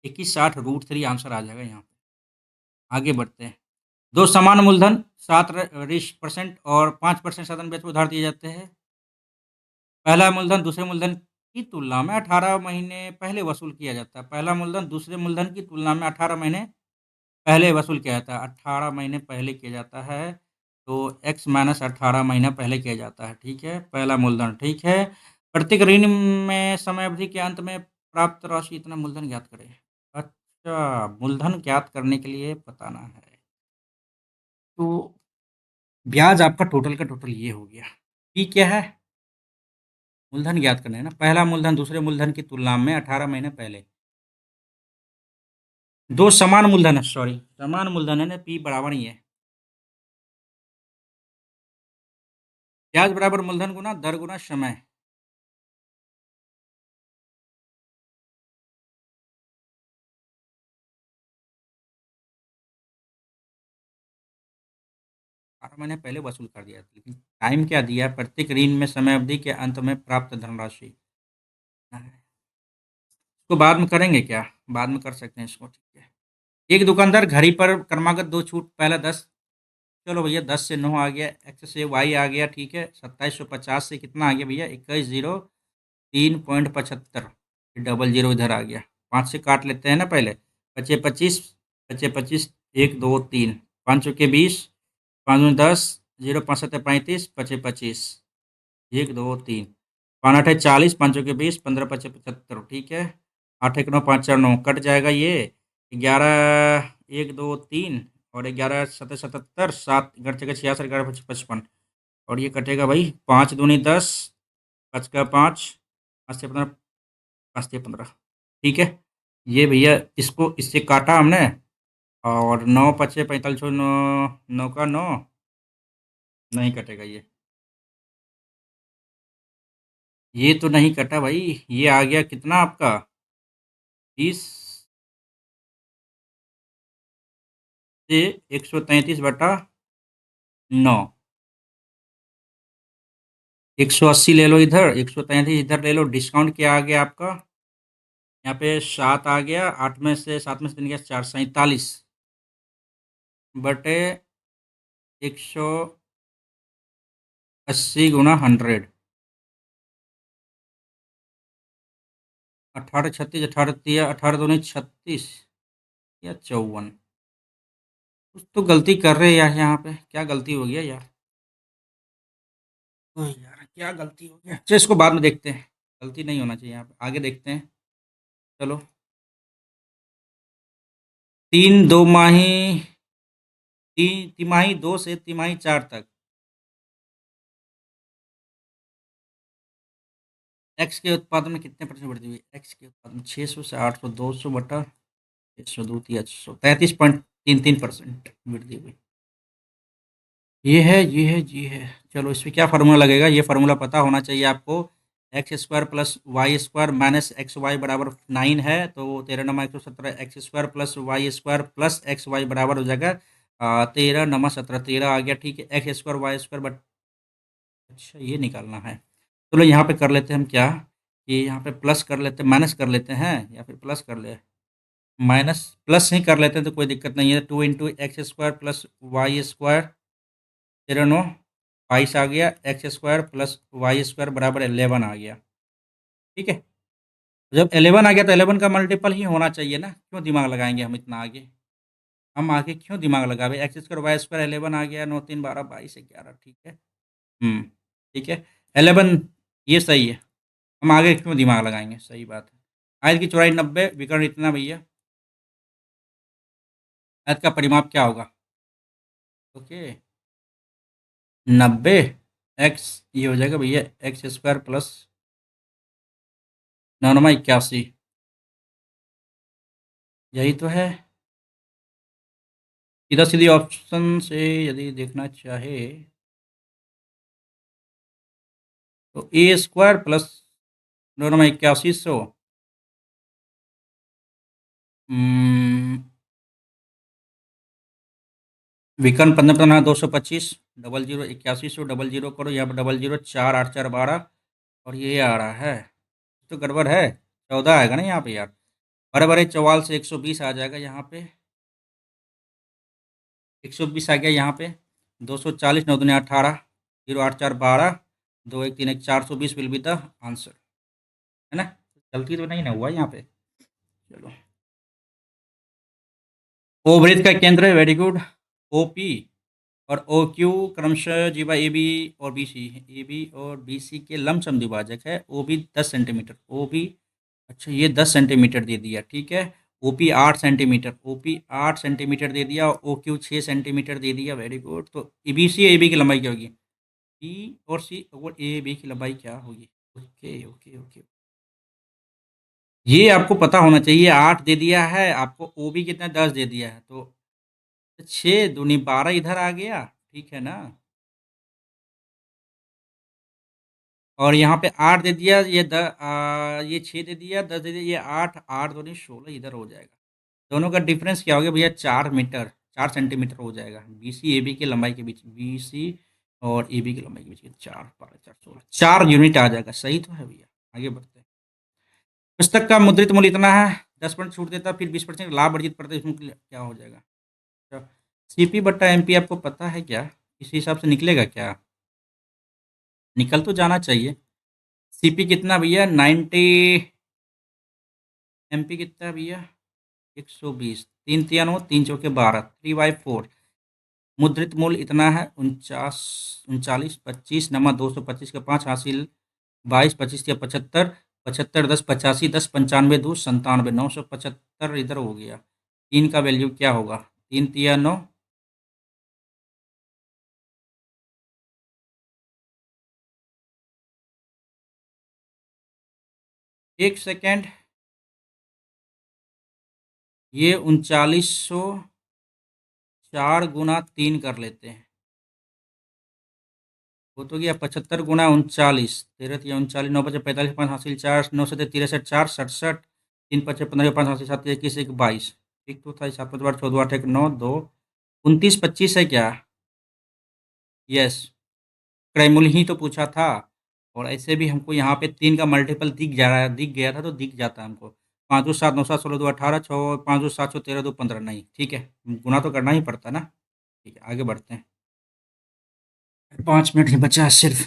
21 60√3 आंसर आ जाएगा यहाँ पे। आगे बढ़ते हैं। दो समान मूलधन 7% और 5% साधन ब्याज पर उधार दिए जाते हैं। पहला मूलधन दूसरे मूलधन की तुलना में 18 महीने पहले वसूल किया जाता है। पहला मूलधन दूसरे मूलधन की तुलना में 18 महीने पहले वसूल किया जाता है। 18 महीने पहले किया जाता है, तो x माइनस 18 महीना पहले किया जाता है, ठीक है? पहला मूलधन, ठीक है? प्रत्येक ऋण में समय अवधि के अंत में प्राप्त राशि इतना मूलधन ज्ञात करें। अच्छा, मूलधन ज्ञात करने के लिए बताना है। तो ब्याज आपका टोटल का टोटल ये हो गया। P क्या है? मूलधन ज्ञात करना है ना। पहला मूलधन दूसरे मूलधन की तुलना में 18 महीने पहले। 2 समान मूलधन है, सॉरी, समान मूलधन है ना, P बराबर ही है। ब्याज बराबर मूलधन गुना दर गुना समय। बारह महीने पहले वसूल कर दिया, लेकिन टाइम क्या दिया है? प्रत्येक ऋण में समय अवधि के अंत में प्राप्त धनराशि। इसको बाद में करेंगे क्या? बाद में कर सकते हैं इसको, ठीक है। एक दुकानदार घड़ी पर क्रमागत 2 छूट, पहला 10, चलो भैया 10 से 9 आ गया, एक्स से वाई आ गया, ठीक है। 2750 से कितना आ गया भैया? 2103.75, डबल जीरो इधर आ गया। 5 से काट लेते हैं ना पहले। पचे 25, पचे 25, 1 2 3, 5 चौके 20, 5 दूनी 10, 0 5 7 35, पचे 25, 1 2 3, 5 8 40, 5 चौके 20, 15 पचे 75, ठीक है। 8 1 9, 5 4 9 कट जाएगा ये। 11 1 2 3 और 11 7 77, 7 घर जगह 66, 11 5 55, और ये कटेगा भाई 5 दूनी 10, 5 का 5, 5 से 15, 5 से 15, ठीक है। ये भैया इसको इससे काटा हमने, और 9 पचे 45, 9 9 का 9, नहीं कटेगा ये तो नहीं कटा भाई। ये आ गया कितना आपका? 30 से 133/9। 180 ले लो इधर, 133 इधर ले लो, डिस्काउंट क्या आ गया आपका? यहाँ पे 7 आ गया, 8 में से 7 में से 3 गया 4, 47 बटे 180 गुना 100। 18 36, 18 तिया 18 दूनी 36 या 54। कुछ तो गलती कर रहे हैं यार, यहाँ पे क्या गलती हो गया यार? ओह यार, क्या गलती हो गया? चलो इसको बाद में देखते हैं, गलती नहीं होना चाहिए यहाँ पे, आगे देखते हैं। चलो, तीन दो माही, तिमाही 2 से तिमाही 4 तक एक्स के उत्पादन में कितने परसेंट वृद्धि हुई? एक्स के उत्पादन 600 से 800, 200 बटा 602, 33.33% वृद्धि हुई। ये है, ये है, ये है। चलो इसमें क्या फार्मूला लगेगा? ये फार्मूला पता होना चाहिए आपको। X square plus y square minus x y बराबर 9 है, तो 13 9 117, x square plus y square plus x y बराबर हो जाएगा 13 9 17, 13 आ गया, ठीक है। X square y square but, अच्छा ये निकालना है। चलो यहाँ पे कर लेते हैं हम क्या, कि यहाँ पे प्लस कर लेते हैं, माइनस कर लेते हैं, या फिर प्लस कर ले, माइनस प्लस ही कर लेते हैं तो कोई दिक्कत नहीं है। 2 × x square plus y square, 13 9 22 आ गया, x square plus y square बराबर 11 आ गया, ठीक है। जब 11 आ गया तो 11 का मल्टीपल ही होना चाहिए ना, क्यों दिमाग लगाएंगे हम इतना आगे? हम आगे क्यों दिमाग लगावे? एक्स स्क्वायर वाई स्क्वायर 11 आ गया, 9 3 12 22 11, ठीक है। ठीक है। 11 ये सही है, हम आगे क्यों दिमाग लगाएंगे, सही बात है। आयत की चौड़ाई 90, विकर्ण इतना भैया। आयत का परिमाप क्या होगा? ओके, 90 एक्स, ये हो जाएगा भैया एक्स स्क्वायर प्लस 9 9 81, यही तो है। सीधा सीधी ऑप्शन से यदि देखना चाहे तो ए स्क्वायर प्लस 9 9 81, विकर्ण 15 15 225, डबल जीरो 8100, डबल जीरो करो यहाँ पर, डबल जीरो 4 8 4 12, और ये आ रहा है, तो गड़बड़ है। 14 आएगा ना यहाँ पे यार, बड़े बड़े चौवाल से 120 आ जाएगा यहाँ पे, 120 आ गया यहाँ पे, 240 9 दूनी 18, 0 8 4 12, 2 1 3 1 420 विल बी द आंसर। है ना? गलती तो नहीं ना हुआ यहाँ पे? चलो। ओवरेज का केंद्र है, वेरी गुड। ओपी और ओ क्यू क्रमशः जीवा ए बी और बी सी, ए बी और बी सी के लमसम द्विभाजक है। O B 10 centimetre, O B, अच्छा ये 10 सेंटीमीटर दे दिया, ठीक है। O P 8 centimetre, O P 8 centimetre दे दिया, ओ क्यू 6 सेंटीमीटर दे दिया, वेरी गुड। तो A B C, A B की लंबाई क्या होगी? बी और सी और ए बी की लंबाई क्या होगी? Okay okay okay. ये आपको पता होना चाहिए, 8 दे दिया है आपको, ओ बी कितना 10 दे दिया है, तो 6 दूनी 12 इधर आ गया, ठीक है ना। और यहाँ पे 8 दे दिया, ये 6 दे दिया, 10 दे दिया, ये 8, 8 दूनी 16 इधर हो जाएगा। दोनों का डिफरेंस क्या हो गया भैया? 4 मीटर, 4 सेंटीमीटर हो जाएगा। बी सी ए बी की लंबाई के बीच, बी सी और ए बी की लंबाई के बीच के 4, 12, 4, 16, 4 यूनिट आ जाएगा। सही तो है भैया। आगे बढ़ते हैं। पुस्तक का मुद्रित मूल्य इतना है, 10% छूट देता, फिर 20% लाभ अर्जित पड़ता है, इसमें क्या हो जाएगा? सीपी बट्टा एमपी आपको पता है क्या? इसी हिसाब से निकलेगा क्या? निकल तो जाना चाहिए। सीपी कितना भैया? 90। एमपी कितना भैया? 120। 3 3 9 3 चौके 12, 3/4। मुद्रित मूल्य इतना है, 39, 25, 25 का 5 हासिल, 22, 25 या 75, 75, 10, 85, 10, 95, 2, 97, 975 इधर हो गया। 3 का वैल्यू क्या होगा? 3 3 9। 1 सेकेंड, ये 3904 × 3 कर लेते हैं। वो तो गया 75 × 39, 13 3 39, 9 5 45, 5 हासिल 4, 9 7 63, 4 67, 3 5 15, 5 हासिल 7 21 1 22। ठीक तो था, 7 5 12 14 8 1 9 2, 29 25 है क्या? यस। क्रयमूल्य ही तो पूछा था। और ऐसे भी हमको यहाँ पे 3 का मल्टीपल दिख जा रहा है, दिख गया था तो दिख जाता है हमको। 5 दूनी 7 9 7 16 2 18 6, 5 दूनी 7 6 13 2 15, नहीं ठीक है, गुना तो करना ही पड़ता ना। ठीक है, आगे बढ़ते हैं। 5 मिनट ही बचा है सिर्फ।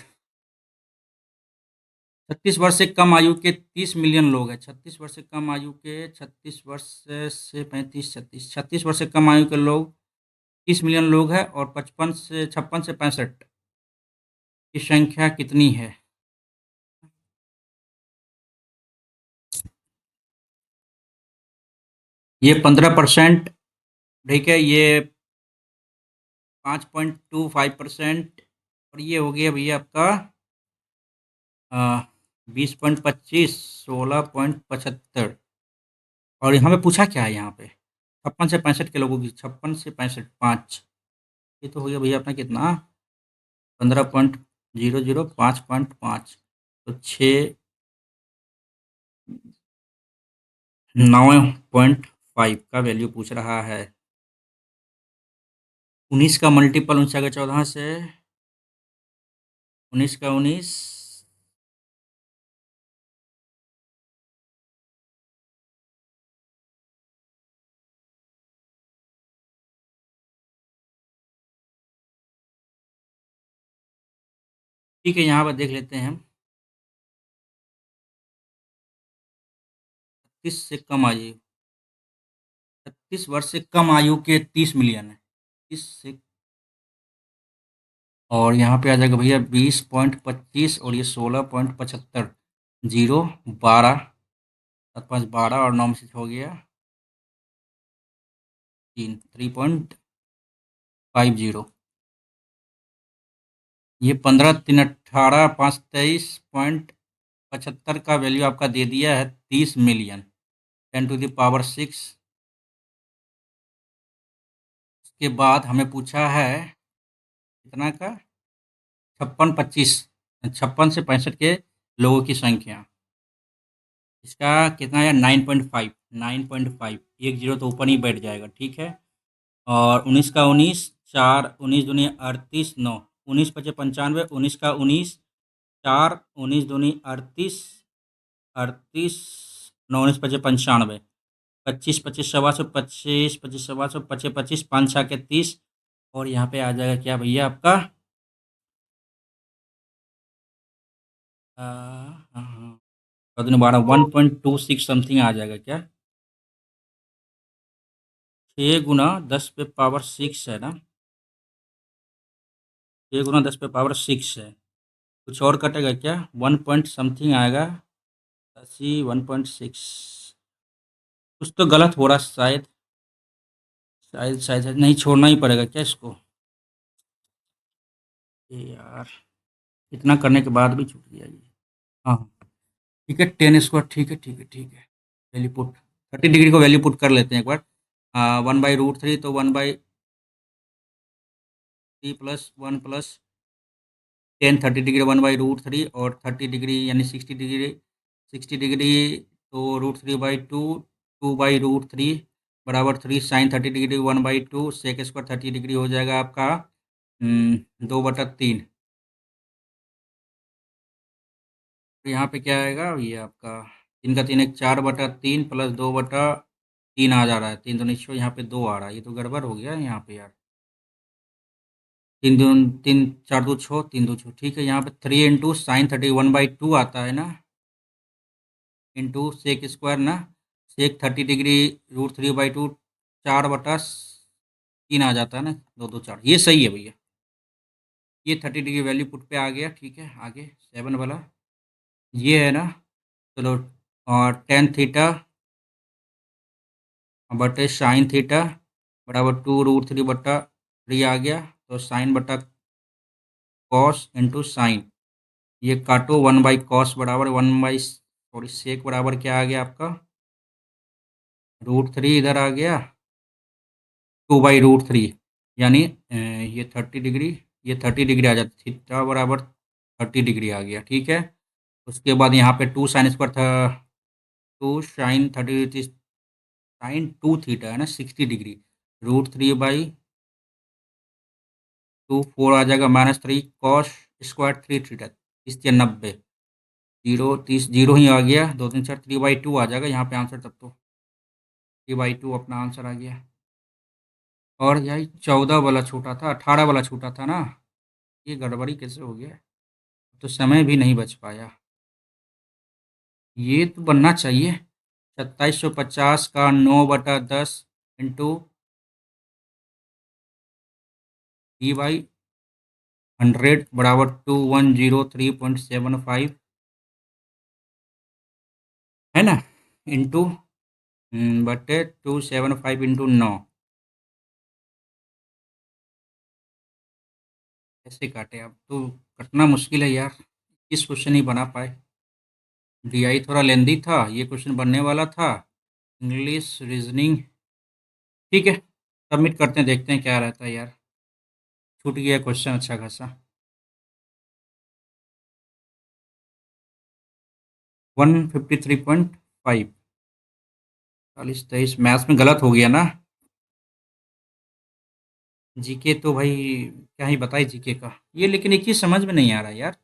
36 वर्ष से कम आयु के 30 मिलियन लोग हैं। 36 वर्ष से कम आयु के, 36 वर्ष से 35, 36 वर्ष से कम आयु के लोग 30 मिलियन लोग हैं, और 56 से 65 की संख्या कितनी है? ये 15%, ठीक है, ये 5.25%, और ये हो गया भैया आपका 20.25, 16.75। और यहाँ पे पूछा क्या है? यहाँ पे 56 से 65 के लोगों की, 56 से 65, 5, ये तो हो गया भैया अपना कितना? 15.00, 5.5, तो 9.5 का वैल्यू पूछ रहा है। 19 का मल्टीपल 49 का 14 से, 19 का 19, ठीक है, यहाँ पर देख लेते हैं हम। 36 से कम आयु, 36 वर्ष से कम आयु के 30 मिलियन है। 30 से, और यहाँ पे आ जाएगा भैया 20.25, और ये 16.75, 0 12, 7 5 12, और 9 में से हो गया 3, 3.50। ये 15 3 18, 5 23.75 का वैल्यू आपका दे दिया है 30 मिलियन, 10⁶। उसके बाद हमें पूछा है कितना का? 56 25, 56 से 65 के लोगों की संख्या। इसका कितना है? 9.5, 9.5, एक जीरो तो ऊपर ही बैठ जाएगा, ठीक है। और 19 का 19, 4, 19 दूनी 38, 9, 19 पचे 95, 19 का 19, 4, 19 दूनी 38, 38, 9, 19 पचे 95, 25 25 सवा 100, 25 25 सवा 100, 25 25, 5 6 के 30। और यहाँ पे आ जाएगा क्या भैया आपका? हाँ हाँ, और 12 1.26 समथिंग आ जाएगा क्या? 6 गुना 10 पे पावर 6 है ना? 6 गुना 10 पे पावर 6 है। कुछ और कटेगा क्या? 1 पॉइंट समथिंग आएगा। 1.6 कुछ तो गलत हो रहा है शायद। शायद नहीं, छोड़ना ही पड़ेगा क्या इसको? ये यार, इतना करने के बाद भी छूट गया ये। हाँ हाँ, ठीक है, 10 स्क्वायर, ठीक है ठीक है ठीक है। वैल्यू पुट, 30 डिग्री को वैल्यू पुट कर लेते हैं एक बार। 1/√3, तो 1/3 प्लस 1 प्लस 10, 30 डिग्री 1/√3, और 30 डिग्री यानी 60 डिग्री। 60 डिग्री तो √3/2, 2/√3 बराबर 3 sin 30 degree 1/2, sec square 30 degree हो जाएगा आपका 2/3। तो यहाँ पे क्या आएगा ये आपका? 3 का 3 एक, 4/3 प्लस 2/3 आ जा रहा है। 3 दूनी 6, यहाँ पे 2 आ रहा है। ये तो गड़बड़ हो गया यहाँ पे यार। 3 4 2 6, 3 2 6, ठीक है। यहाँ पे 3 × sin 30 1/2 आता है ना, इंटू सेक स्क्वायर ना। सेक 30 डिग्री √3/2, 4/3 आ जाता है ना, 2 2 4, ये सही है भैया। ये 30 डिग्री वैल्यू पुट पे आ गया, ठीक है। आगे 7 वाला ये है ना। चलो, और tan θ/sin θ बराबर 2√3/3 आ गया। तो sin/cos × sin, ये काटो, 1/cos बराबर 1/, सेक बराबर क्या आ गया आपका? √3 इधर आ गया, 2/√3, यानी ये 30 डिग्री, ये 30 डिग्री आ जाती, थीटा बराबर 30 डिग्री आ गया, ठीक है। उसके बाद यहाँ पे 2 sin² था, 2 sin 30, sin 2 थीटा है ना, 60 डिग्री, √3/2, 4 आ जाएगा, -3 cos² 3 थीटा, 30 या 90, जीरो 30, जीरो ही आ गया, 2 3 4, 3/2 आ जाएगा यहाँ पे आंसर तब तो। 3/2 अपना आंसर आ गया। और यही 14 वाला छूटा था, 18 वाला छूटा था ना। ये गड़बड़ी कैसे हो गया? तो समय भी नहीं बच पाया। ये तो बनना चाहिए। 2750 का 9/10 इंटू D/100 बराबर 2103.75 है ना, इंटू बटे 275 इंटू 9। कैसे काटे? अब तो कटना मुश्किल है यार। इस क्वेश्चन ही बना पाए। DI थोड़ा लेंदी था, ये क्वेश्चन बनने वाला था। इंग्लिश रीजनिंग, ठीक है, सबमिट करते हैं, देखते हैं क्या रहता है यार। छूट गया क्वेश्चन अच्छा खासा। 153.5, 40 23 मैथ्स में गलत हो गया ना। जीके तो भाई क्या ही बताए जीके का ये, लेकिन एक चीज समझ में नहीं आ रहा यार।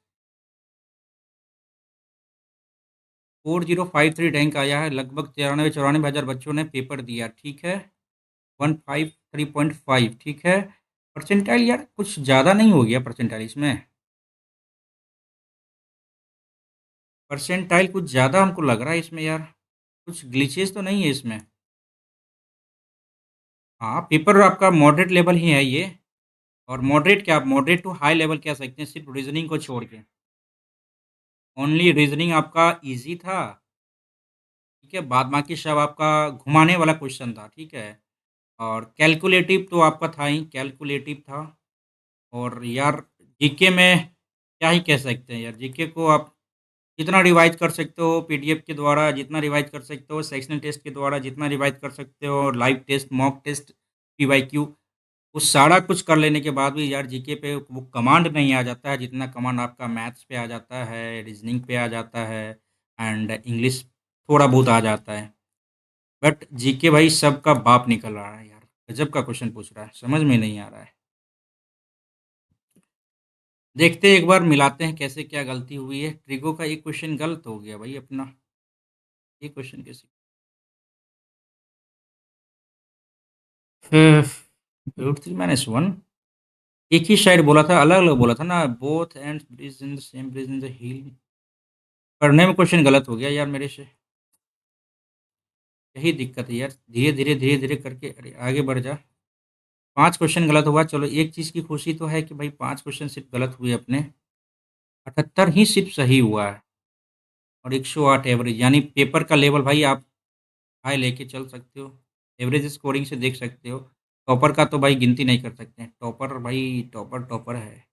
4053 रैंक आया है, लगभग 93-94 हज़ार बच्चों ने पेपर दिया, ठीक है। 153.5, ठीक है। परसेंटाइल यार कुछ ज़्यादा नहीं हो गया परसेंटाइल इसमें? परसेंटाइल कुछ ज़्यादा हमको लग रहा है इसमें यार। कुछ ग्लिचेस तो नहीं है इसमें? हाँ, पेपर आपका मॉडरेट लेवल ही है ये। और मॉडरेट क्या, आप मॉडरेट टू हाई लेवल कह सकते हैं, सिर्फ रीजनिंग को छोड़ के। ओनली रीजनिंग आपका इजी था, ठीक है। बाद बाकी सब आपका घुमाने वाला क्वेश्चन था, ठीक है। और कैलकुलेटिव तो आपका था ही, कैलकुलेटिव था। और यार जीके में क्या ही कह सकते हैं यार, जीके को आप जितना रिवाइज कर सकते हो पीडीएफ के द्वारा, जितना रिवाइज कर सकते हो सेक्शनल टेस्ट के द्वारा, जितना रिवाइज कर सकते हो live test, mock test, PYQ, वो सारा कुछ कर लेने के बाद भी यार जीके पे वो कमांड नहीं आ जाता है जितना कमांड आपका मैथ्स पे आ जाता है, रीजनिंग पे आ जाता है, एंड इंग्लिश थोड़ा बहुत आ जाता है। बट जीके भाई सबका बाप निकल रहा है यार। गजब का क्वेश्चन पूछ रहा है, समझ में नहीं आ रहा है। देखते हैं, एक बार मिलाते हैं कैसे क्या गलती हुई है। ट्रिगो का एक क्वेश्चन गलत हो गया भाई अपना। ये क्वेश्चन कैसे? √3 - 1, एक ही साइड बोला था, अलग अलग बोला था ना, both and bridge in the same bridge in the हिल। पढ़ने में क्वेश्चन गलत हो गया यार मेरे से। यही दिक्कत है यार, धीरे-धीरे करके अरे आगे बढ़ जा। 5 क्वेश्चन गलत हुआ, चलो एक चीज़ की खुशी तो है कि भाई 5 क्वेश्चन सिर्फ़ गलत हुए अपने, 78 ही सिर्फ़ सही हुआ है और 108 एवरेज, यानी पेपर का लेवल भाई आप हाई लेके चल सकते हो। एवरेज स्कोरिंग से देख सकते हो। टॉपर का तो भाई गिनती नहीं कर सकते हैं। टॉपर भाई टॉपर है।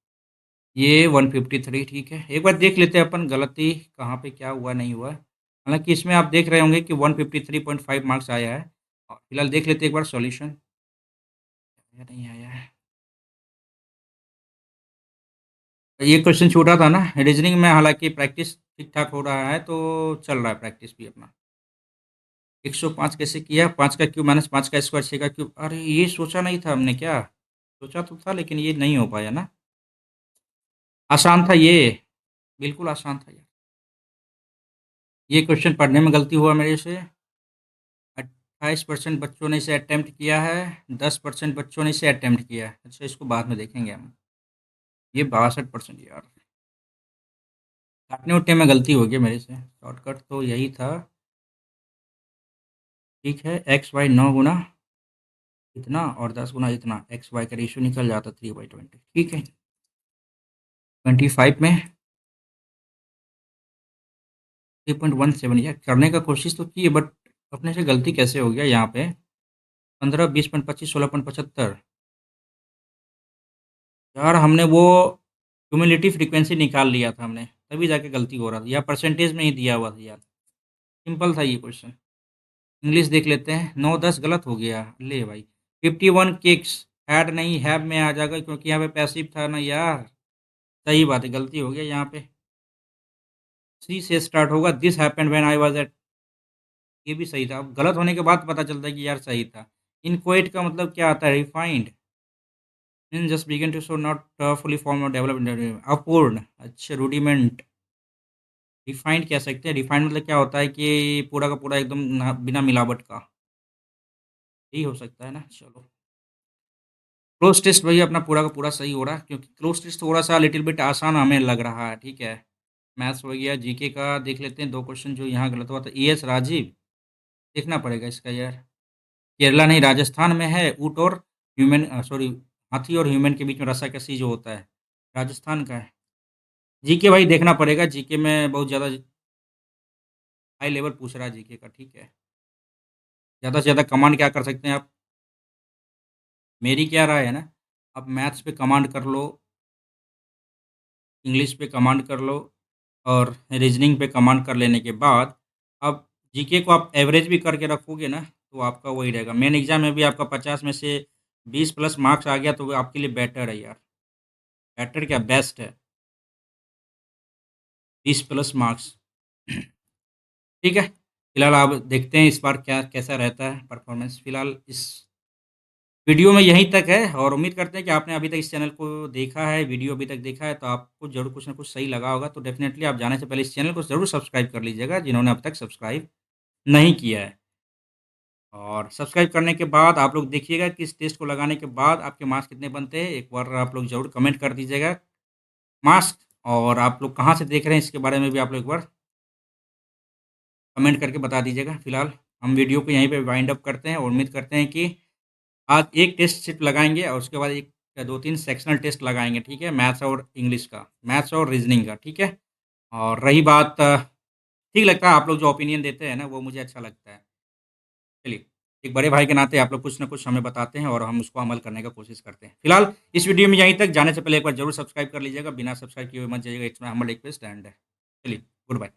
ये 153 ठीक है। एक बार देख लेते हैं अपन गलती कहाँ पे क्या हुआ नहीं हुआ। हालाँकि इसमें आप देख रहे होंगे कि 153.5 मार्क्स आया है। और फिलहाल देख लेते हैं एक बार सॉल्यूशन। आया नहीं आया है। ये क्वेश्चन छूटा था ना, रीज़निंग में हालाँकि प्रैक्टिस ठीक-ठाक हो रहा है, तो चल रहा है प्रैक्टिस भी अपना। 105 कैसे किया? 5 का क्यूब माइनस 5 का स्क्वायर 6 का क्यूब, अरे! ये सोचा नहीं था हमने क्या? सोचा तो था लेकिन ये नहीं हो पाया ना। आसान था ये, बिल्कुल आसान था यार। ये क्वेश्चन पढ़ने में गलती हुआ मेरे से। 28% बच्चों ने इसे अटेम्प्ट किया है, 10% बच्चों ने इसे अटेम्प्ट किया है। अच्छा इसको बाद में देखेंगे हम। ये 62% यार। काटने-वुटने में गलती हो गई मेरे से। शॉर्टकट तो यही था। ठीक है, एक्स वाई 9 गुना इतना और 10 गुना इतना, एक्स वाई का रेशियो निकल जाता 3/20। ठीक है, 25 में 3.17 यार करने का कोशिश तो की है बट अपने से गलती कैसे हो गया यहाँ पे? 15, 20.25, 16.75 यार हमने वो क्युमुलेटिव फ्रीक्वेंसी निकाल लिया था हमने, तभी जाके गलती हो रहा था या परसेंटेज में ही दिया हुआ था यार। सिंपल था ये क्वेश्चन। इंग्लिश देख लेते हैं, 9-10 गलत हो गया। ले भाई 51 किक्स हैड नहीं हैव में आ जाएगा क्योंकि यहाँ पे पैसिव था ना यार। सही बात है, गलती हो गया यहाँ पे। सी से स्टार्ट होगा, this happened when I was at, ये भी सही था। अब गलत होने के बाद पता चलता है कि यार सही था। इनक्वेट का मतलब क्या आता है? Refined mean just begin to show not fully form और डेवलप अपूर्ण, अच्छा रूडिमेंट। रिफाइंड कह सकते हैं। रिफाइंड मतलब क्या होता है कि पूरा का पूरा एकदम बिना मिलावट का, यही हो सकता है ना। चलो क्लोज टेस्ट भैया अपना पूरा का पूरा सही हो रहा है क्योंकि क्लोज टेस्ट थोड़ा सा लिटिल बिट आसान हमें लग रहा है। ठीक है, मैथ्स हो गया, जीके का देख लेते हैं। दो क्वेश्चन जो यहाँ गलत हुआ था, ई एस राजीव, देखना पड़ेगा इसका यार। केरला नहीं राजस्थान में है ऊँट और ह्यूमन, सॉरी, हाथी और ह्यूमन के बीच में रस्साकसी जो होता है, राजस्थान का है। जीके भाई देखना पड़ेगा, जीके में बहुत ज़्यादा हाई लेवल पूछ रहा है जीके का। ठीक है, ज़्यादा से ज़्यादा कमांड क्या कर सकते हैं आप? मेरी क्या राय है ना, आप मैथ्स पे कमांड कर लो, इंग्लिश पे कमांड कर लो और रीजनिंग पे कमांड कर लेने के बाद अब जीके को आप एवरेज भी करके रखोगे ना, तो आपका वही रहेगा। मेन एग्ज़ाम में भी आपका 50 में से 20 प्लस मार्क्स आ गया तो वो आपके लिए बेटर है यार। बेटर क्या, बेस्ट है। 20 प्लस मार्क्स। ठीक है, फिलहाल आप देखते हैं इस बार क्या कैसा रहता है परफॉर्मेंस। फिलहाल इस वीडियो में यहीं तक है और उम्मीद करते हैं कि आपने अभी तक इस चैनल को देखा है, वीडियो अभी तक देखा है तो आपको ज़रूर कुछ ना कुछ सही लगा होगा। तो डेफ़िनेटली आप जाने से पहले इस चैनल को ज़रूर सब्सक्राइब कर लीजिएगा, जिन्होंने अब तक सब्सक्राइब नहीं किया है। और सब्सक्राइब करने के बाद आप लोग देखिएगा कि इस टेस्ट को लगाने के बाद आपके मार्क्स कितने बनते हैं। एक बार आप लोग ज़रूर कमेंट कर दीजिएगा मार्क्स, और आप लोग कहाँ से देख रहे हैं इसके बारे में भी आप लोग एक बार कमेंट करके बता दीजिएगा। फिलहाल हम वीडियो को यहीं पे वाइंड अप करते हैं और उम्मीद करते हैं कि आज एक टेस्ट सिर्फ लगाएँगे और उसके बाद एक या 2-3 सेक्शनल टेस्ट लगाएँगे, ठीक है? मैथ्स और इंग्लिश का, मैथ्स और रीज़निंग का, ठीक है? और रही बात ठीक लगता है आप लोग जो ओपिनियन देते हैं ना, वो मुझे अच्छा लगता है। चलिए, एक बड़े भाई के नाते आप लोग कुछ ना कुछ हमें बताते हैं और हम उसको अमल करने का कोशिश करते हैं। फिलहाल इस वीडियो में यहीं तक, जाने से पहले एक बार ज़रूर सब्सक्राइब कर लीजिएगा, बिना सब्सक्राइब किए हुए मत जाइएगा, it's my humble request and चलिए, गुड बाय।